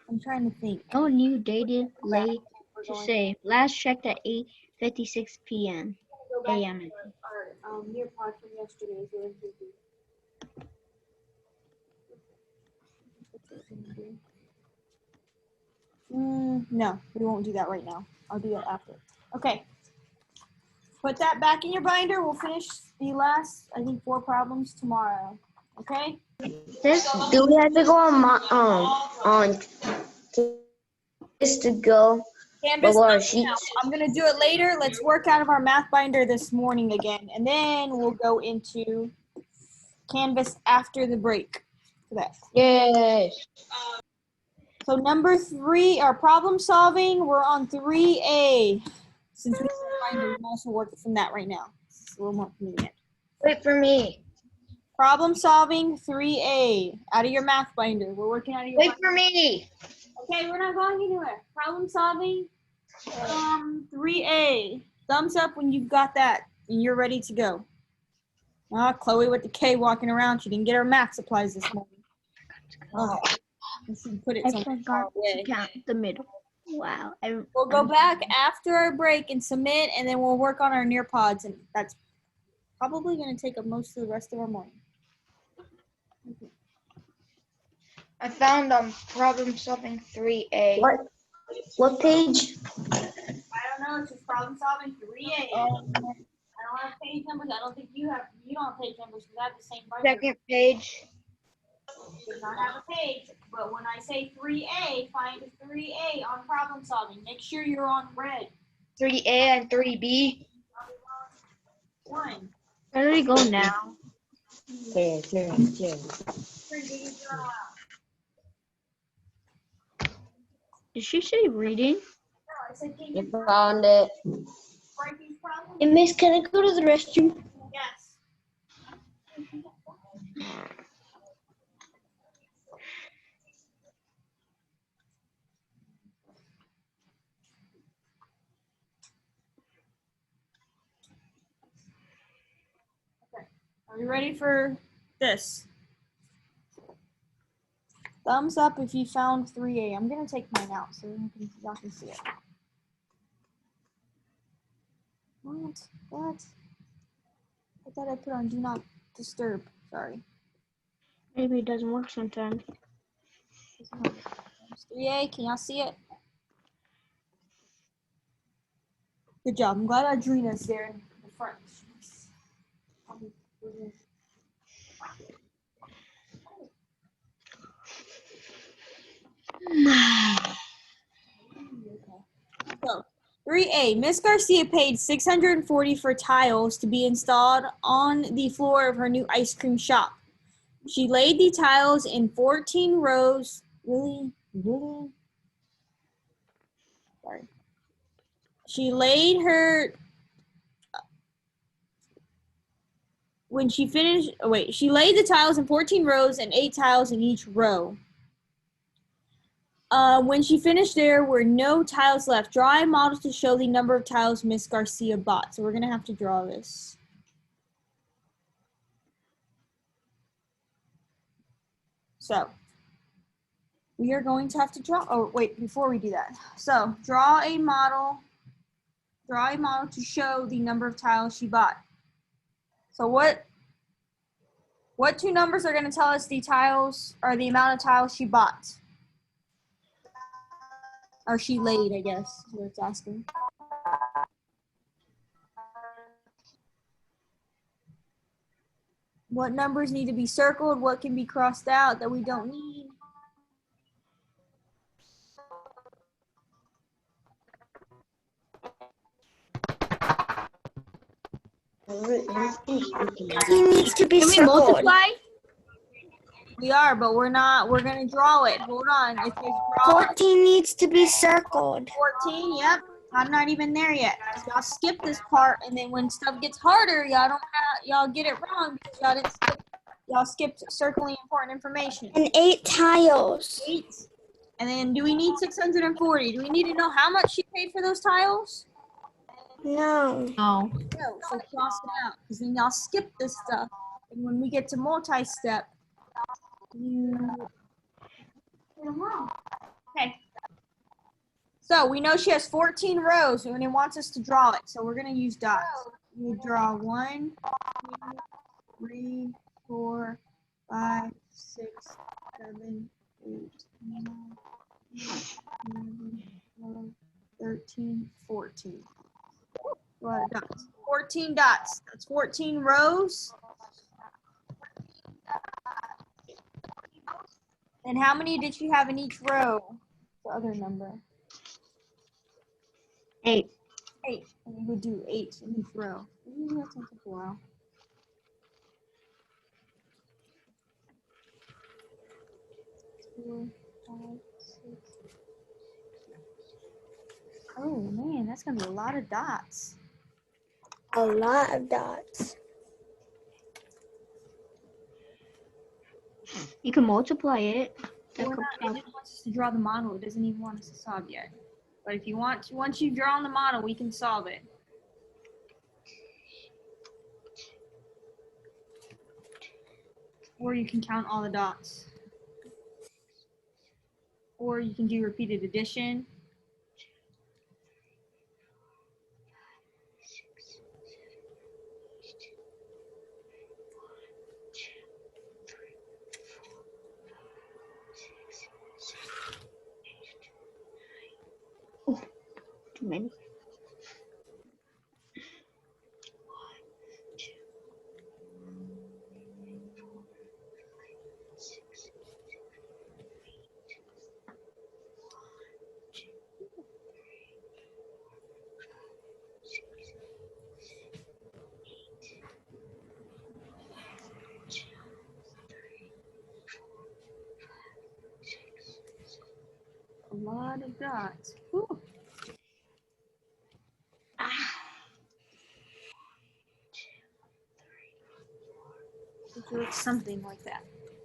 I'm trying to think. No new dated late We're to going save. Last checked at 8:56 p.m. go back a.m. to our Nearpod from yesterday. No, we won't do that right now. I'll do that after. Okay. Put that back in your binder. We'll finish the last, I think, 4 problems tomorrow. Okay? Do we have to go on just to go Canvas, below our no. sheets? I'm going to do it later. Let's work out of our math binder this morning again. And then we'll go into Canvas after the break for that. Yay. So number 3, our problem solving, we're on 3A. Since we binder, we're also working from that right now. It's a little more convenient. Wait for me. Problem solving 3A out of your math binder. We're working out of your Wait binder. for me. Okay, we're not going anywhere. Problem solving 3A. Thumbs up when you've got that and you're ready to go. Chloe with the K walking around. She didn't get her math supplies this morning. We should put it I somewhere far forgot away. to count the middle. Wow. We'll go back after our break and submit, and then we'll work on our Nearpods, and that's probably going to take up most of the rest of our morning. I found problem solving 3A. What page? I don't know. It's just problem solving 3A. I don't have page numbers. I don't think you have. You don't have page numbers because I have the same binder. Second page. Does not have a page, but when I say 3A, find 3A on problem solving. Make sure you're on red. 3A and 3B. 1. Where do we go now? Clear. Did she say reading? No, I said, can you Found it. write these problems? Hey, Miss, can I go to the restroom? Yes. Okay. Are you ready for this? Thumbs up if you found 3A. I'm going to take mine out so y'all can see it. What? I thought I put on do not disturb. Sorry. Maybe it doesn't work sometimes. 3A, can y'all see it? Good job. I'm glad Audrina's there in the front. So, 3A, Miss Garcia paid $640 for tiles to be installed on the floor of her new ice cream shop. She laid the tiles in 14 rows. Really? Sorry. She laid her she laid the tiles in 14 rows and 8 tiles in each row. When she finished, there were no tiles left. Draw a model to show the number of tiles Miss Garcia bought. So we're going to have to draw this. So we are going to have to draw. Oh, wait, before we do that. So draw a model to show the number of tiles she bought. So what 2 numbers are going to tell us the tiles or the amount of tiles she bought? Or she laid, I guess, is what it's asking. What numbers need to be circled? What can be crossed out that we don't need? He needs to be Can we circled. multiply? We are, but we're not. We're going to draw it. Hold on. It says draw 14 needs to be circled. 14. Yep. I'm not even there yet. Y'all skip this part, and then when stuff gets harder, y'all get it wrong because y'all didn't skip Y'all skipped circling important information. And 8 tiles. 8. And then do we need 640? Do we need to know how much she paid for those tiles? No. No. No, so cross it out, because then y'all skip this stuff. And when we get to multi-step, okay. So we know she has 14 rows, and it wants us to draw it. So we're going to use dots. We draw 1, 2, 3, 4, 5, 6, 7, 8, 9, 10, 11, 13, 14. A lot of dots. 14 dots. That's 14 rows. And how many did she have in each row? The other number. 8. 8. And we would do 8 in each row. That takes a while. Four, 5, 6. Oh man, that's gonna be a lot of dots. A lot of dots. You can multiply it. That We're could not, it just wants us to draw the model. It doesn't even want us to solve yet. But if you want to, once you've drawn the model, we can solve it. Or you can count all the dots. Or you can do repeated addition. too many. A lot of dots. Whew. It's something like that.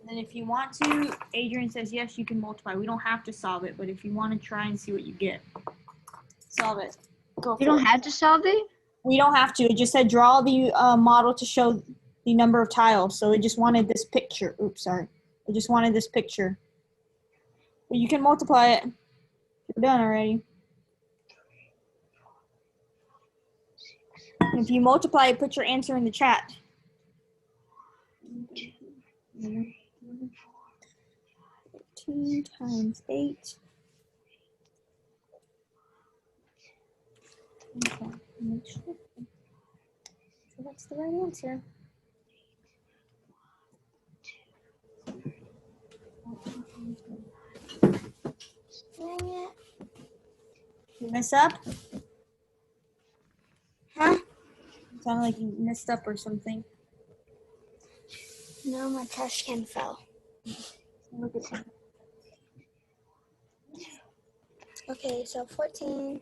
And if you want to, Adrian says yes, you can multiply. We don't have to solve it, but if you want to try and see what you get, solve it. Go You for don't it. have to solve it? We don't have to. It just said draw the model to show the number of tiles. So it just wanted this picture. Oops, sorry. It just wanted this picture. But you can multiply it. You're done already. If you multiply it, put your answer in the chat. 13 times 8. Okay, make sure that's the right answer. Dang it. You mess up? Huh? It sounded like you messed up or something. No, my trash can fell. Look at that. Okay, so 14.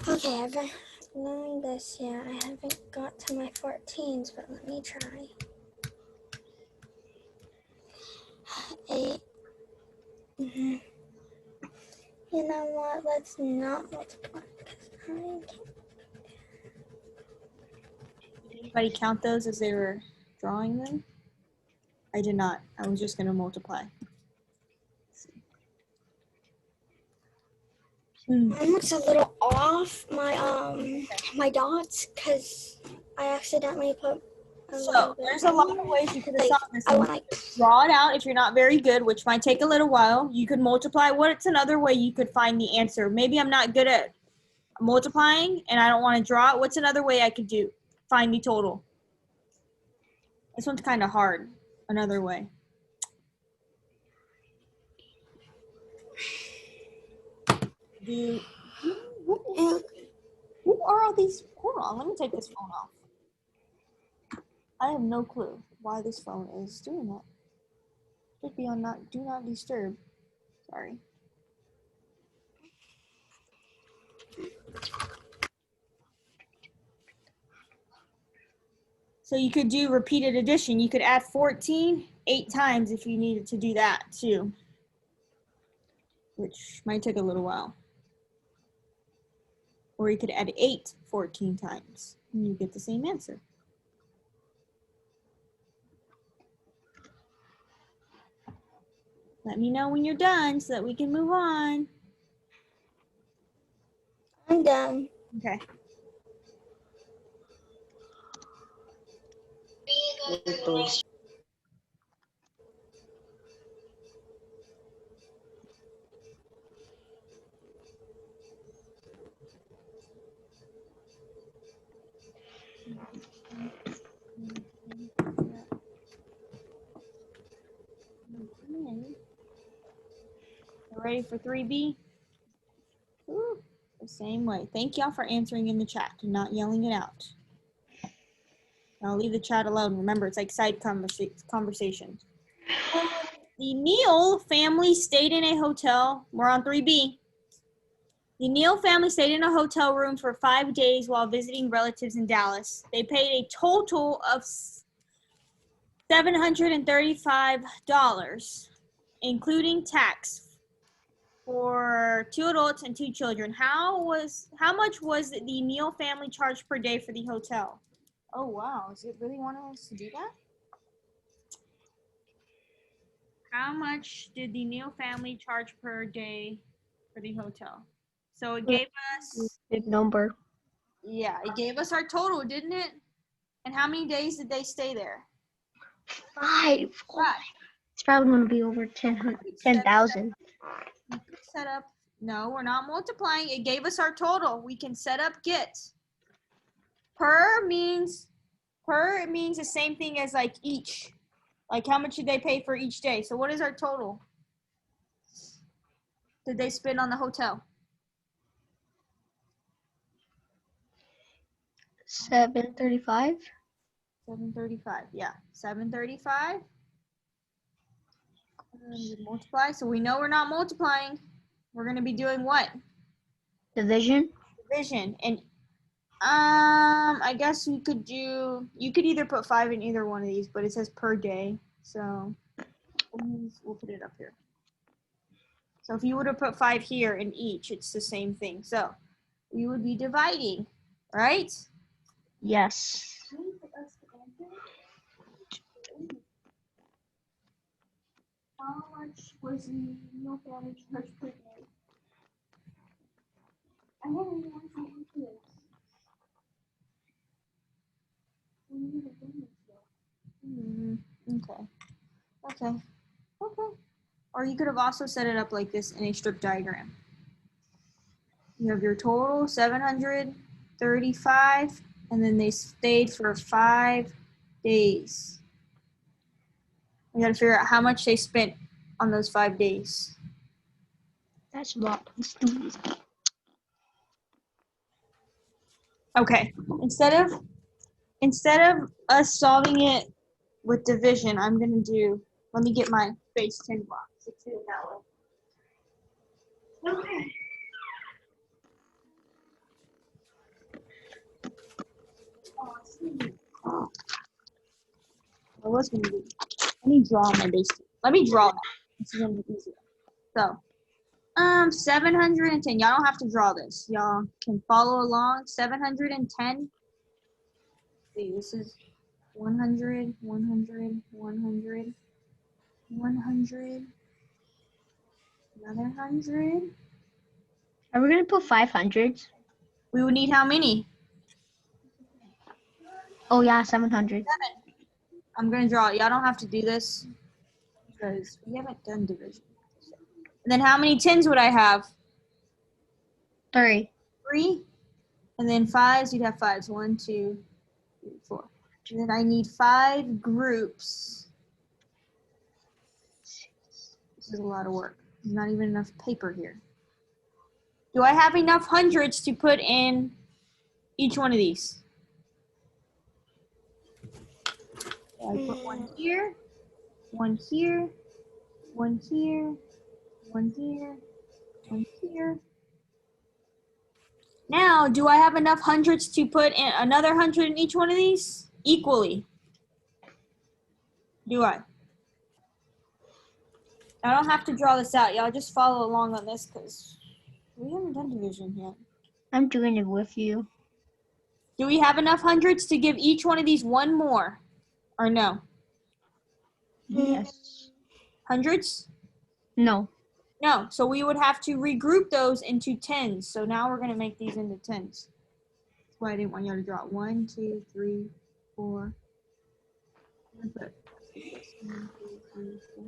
Okay, I've been doing this yet. I haven't got to my 14s, but let me try. 8. You know what? Let's not multiply because I can't. Did anybody count those as they were drawing them? I did not. I was just going to multiply. Mine looks a little off my dots because I accidentally put So there's a lot of ways you could have solved this. I want like Draw it out if you're not very good, which might take a little while. You could multiply. What's another way you could find the answer? Maybe I'm not good at multiplying and I don't want to draw it. What's another way I could do? Find the total. This one's kind of hard. Another way. Who are all these? Hold on, let me take this phone off. I have no clue why this phone is doing that. Should be on do not disturb. Sorry. So you could do repeated addition. You could add 14 8 times if you needed to do that too, which might take a little while. Or you could add 8 14 times and you get the same answer. Let me know when you're done so that we can move on. I'm done. Okay. Ready for 3B? Ooh, the same way. Thank y'all for answering in the chat and not yelling it out. I'll leave the chat alone. Remember, it's like side conversations. The Neal family stayed in a hotel. We're on 3B. The Neal family stayed in a hotel room for 5 days while visiting relatives in Dallas. They paid a total of $735, including tax, for 2 adults and 2 children. How much was the Neal family charged per day for the hotel? Oh wow, does it really want us to do that? How much did the Neal family charge per day for the hotel? So it gave us, Big number. yeah, it gave us our total, didn't it? And how many days did they stay there? 5. Five. It's probably going to be over 10,000. Set up. No, we're not multiplying. It gave us our total. We can set up get. Per means the same thing as like each. Like how much did they pay for each day? So what is our total? Did they spend on the hotel? 735. 735. Yeah, 735. Multiply. So we know we're not multiplying. We're going to be doing what? Division. Division. And I guess you could either put 5 in either one of these, but it says per day. So we'll put it up here. So if you would have put 5 here in each, it's the same thing. So we would be dividing, right? Yes. How much was the Neal family charge per day? I haven't even answered this. Okay. Or you could have also set it up like this in a strip diagram. You have your total 735, and then they stayed for 5 days. We got to figure out how much they spent on those 5 days. That's a lot. Let's do this. Okay. Instead of us solving it with division, I'm gonna do. Let me get my base 10 blocks. Let's do it that way. Okay. I was gonna do. Let me draw my base. Let me draw that. This is gonna be easier. So, 710. Y'all don't have to draw this. Y'all can follow along. 710. See, this is 100, 100, 100, 100, another 100. Are we going to put 500s? We would need how many? Oh, yeah, 700. 7. I'm going to draw it. Y'all don't have to do this because we haven't done division. And then how many 10s would I have? 3. 3. And then 5s, you'd have 5s. 1, 2, 3, 4. And then I need 5 groups. This is a lot of work. There's not even enough paper here. Do I have enough hundreds to put in each one of these? So I put 1 here, 1 here, 1 here, 1 here, 1 here. Now, do I have enough hundreds to put in another 100 in each one of these? Equally. Do I? I don't have to draw this out. Y'all just follow along on this because we haven't done division yet. I'm doing it with you. Do we have enough hundreds to give each one of these one more? Or no? Yes. Hundreds? No. No. So we would have to regroup those into tens. So now we're going to make these into tens. That's why I didn't want y'all to draw. 1, 2, 3, 4. I'm gonna put 1, 2, 3, 4.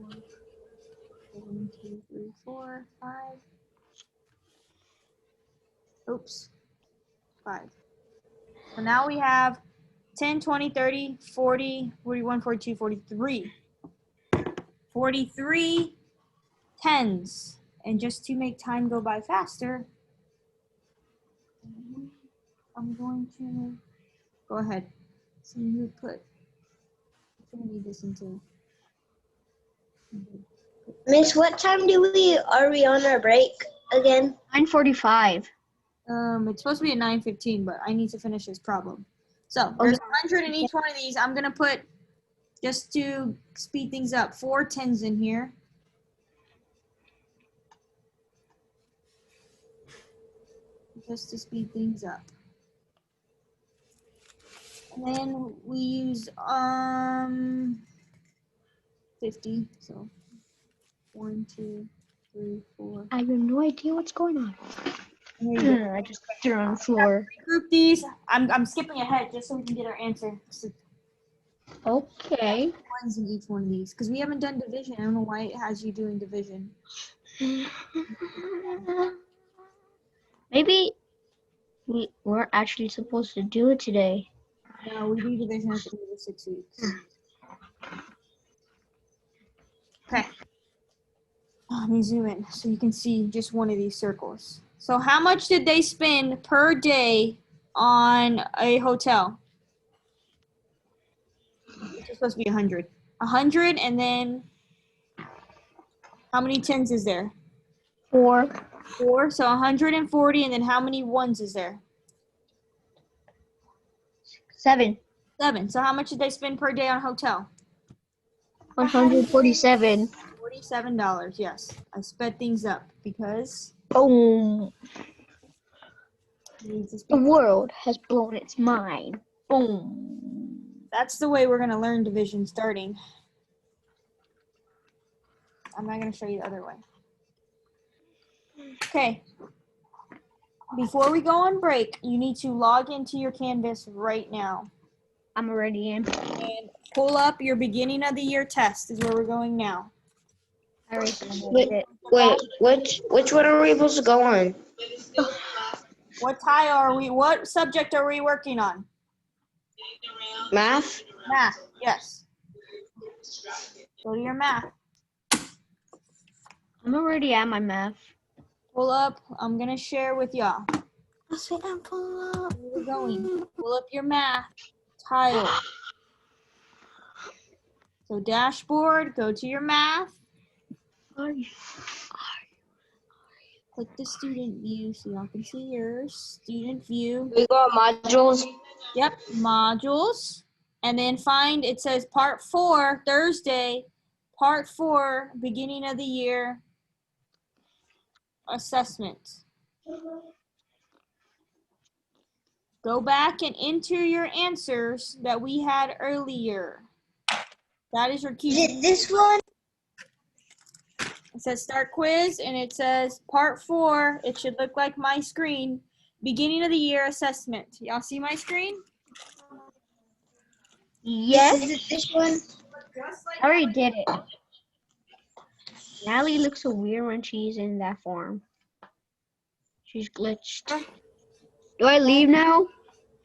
1, 2, 3, 4, 5. Oops. 5. So now we have 10, 20, 30, 40, 41, 42, 43. 43 tens. And just to make time go by faster, I'm going to go ahead. See who put. I'm going to need this into. Miss, what time are we on our break again? 9:45. It's supposed to be at 9:15, but I need to finish this problem. So there's 100 in each one of these. I'm gonna put, just to speed things up, 4 tens in here. Just to speed things up. And then we use 50. So 1, 2, 3, 4. I have no idea what's going on. And there you go. I just put it on the floor. Group these. I'm skipping ahead just so we can get our answer. So Okay. ones in each one of these because we haven't done division. I don't know why it has you doing division. Maybe we weren't actually supposed to do it today. No, we do division at the end of 6 weeks. Okay. Let me zoom in so you can see just one of these circles. So how much did they spend per day on a hotel? It's supposed to be 100. 100, and then how many tens is there? 4. 4. So 140, and then how many ones is there? 7. 7. So how much did they spend per day on a hotel? 147. $47. Yes, I sped things up because Boom. we need to The speed. world has blown its mind. Boom. That's the way we're going to learn division starting. I'm not going to show you the other way. Okay. Before we go on break, you need to log into your Canvas right now I'm already in. and pull up your beginning of the year test is where we're going now. I already downloaded it. Wait, which one are we supposed to go on? What subject are we working on? Math? Math, yes. Go to your math. I'm already at my math. Pull up. I'm going to share with y'all. I say and pull up. Where we're going. Pull up your math tile. So dashboard, go to your math. Click the student view so y'all can see yours. Student view. We go on modules. Yep, modules. And then find, it says part 4, Thursday, part 4, beginning of the year assessment. Go back and enter your answers that we had earlier. That is your key. Is it this one? It says start quiz and it says part 4. It should look like my screen. Beginning of the year assessment. Y'all see my screen? Yes. Is it this one? I already did it. Natalie looks so weird when she's in that form. She's glitched. Do I leave now?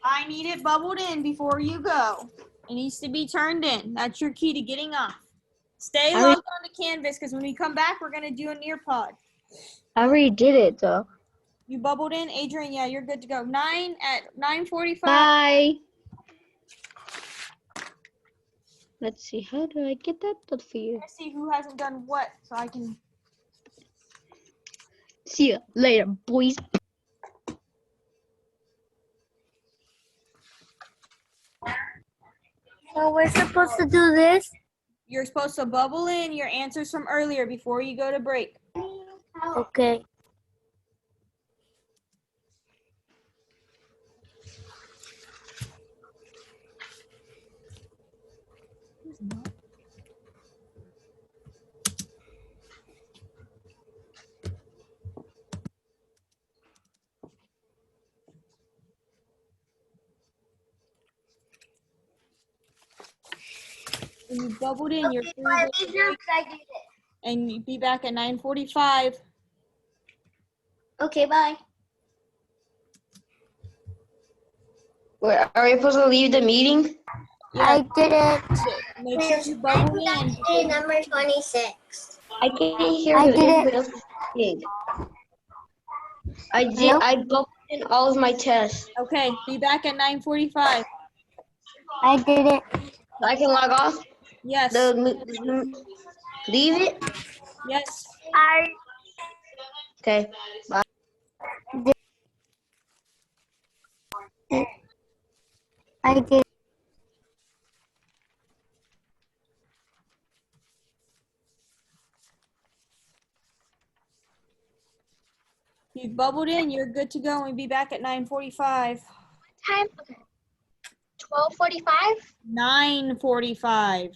I need it bubbled in before you go. It needs to be turned in. That's your key to getting off. Stay I logged on to Canvas because when we come back, we're going to do a Nearpod. I already did it though. You bubbled in? Adrian, yeah, you're good to go. 9:45. Bye. Let's see, how do I get that done for you? Let's see who hasn't done what so I can. See ya later, boys. So we're supposed to do this? You're supposed to bubble in your answers from earlier before you go to break. Okay. When you bubbled in, you're free to go to break, and you be back at 9:45. Okay, bye. Wait, are we supposed to leave the meeting? Yeah, did it. make sure you bubble in. Number 26. I can't hear I what did it. everybody else is saying. I booked in all of my tests. Okay, be back at 9:45. I did it. I can log off. Yes, Leave it. yes. Okay. Bye. I did. You bubbled in, you're good to go, and be back at 9:45. Time? Okay. 12:45? 9:45.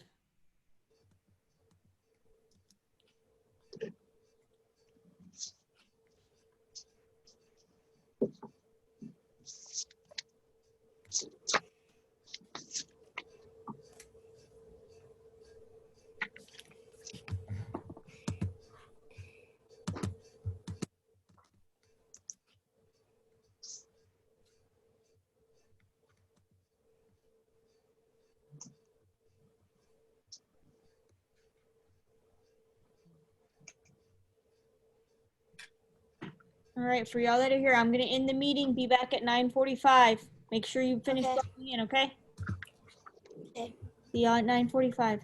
All right, for y'all that are here, I'm gonna end the meeting. Be back at 9:45. Make sure you finish Okay. logging in, okay? Okay. See y'all at 9:45.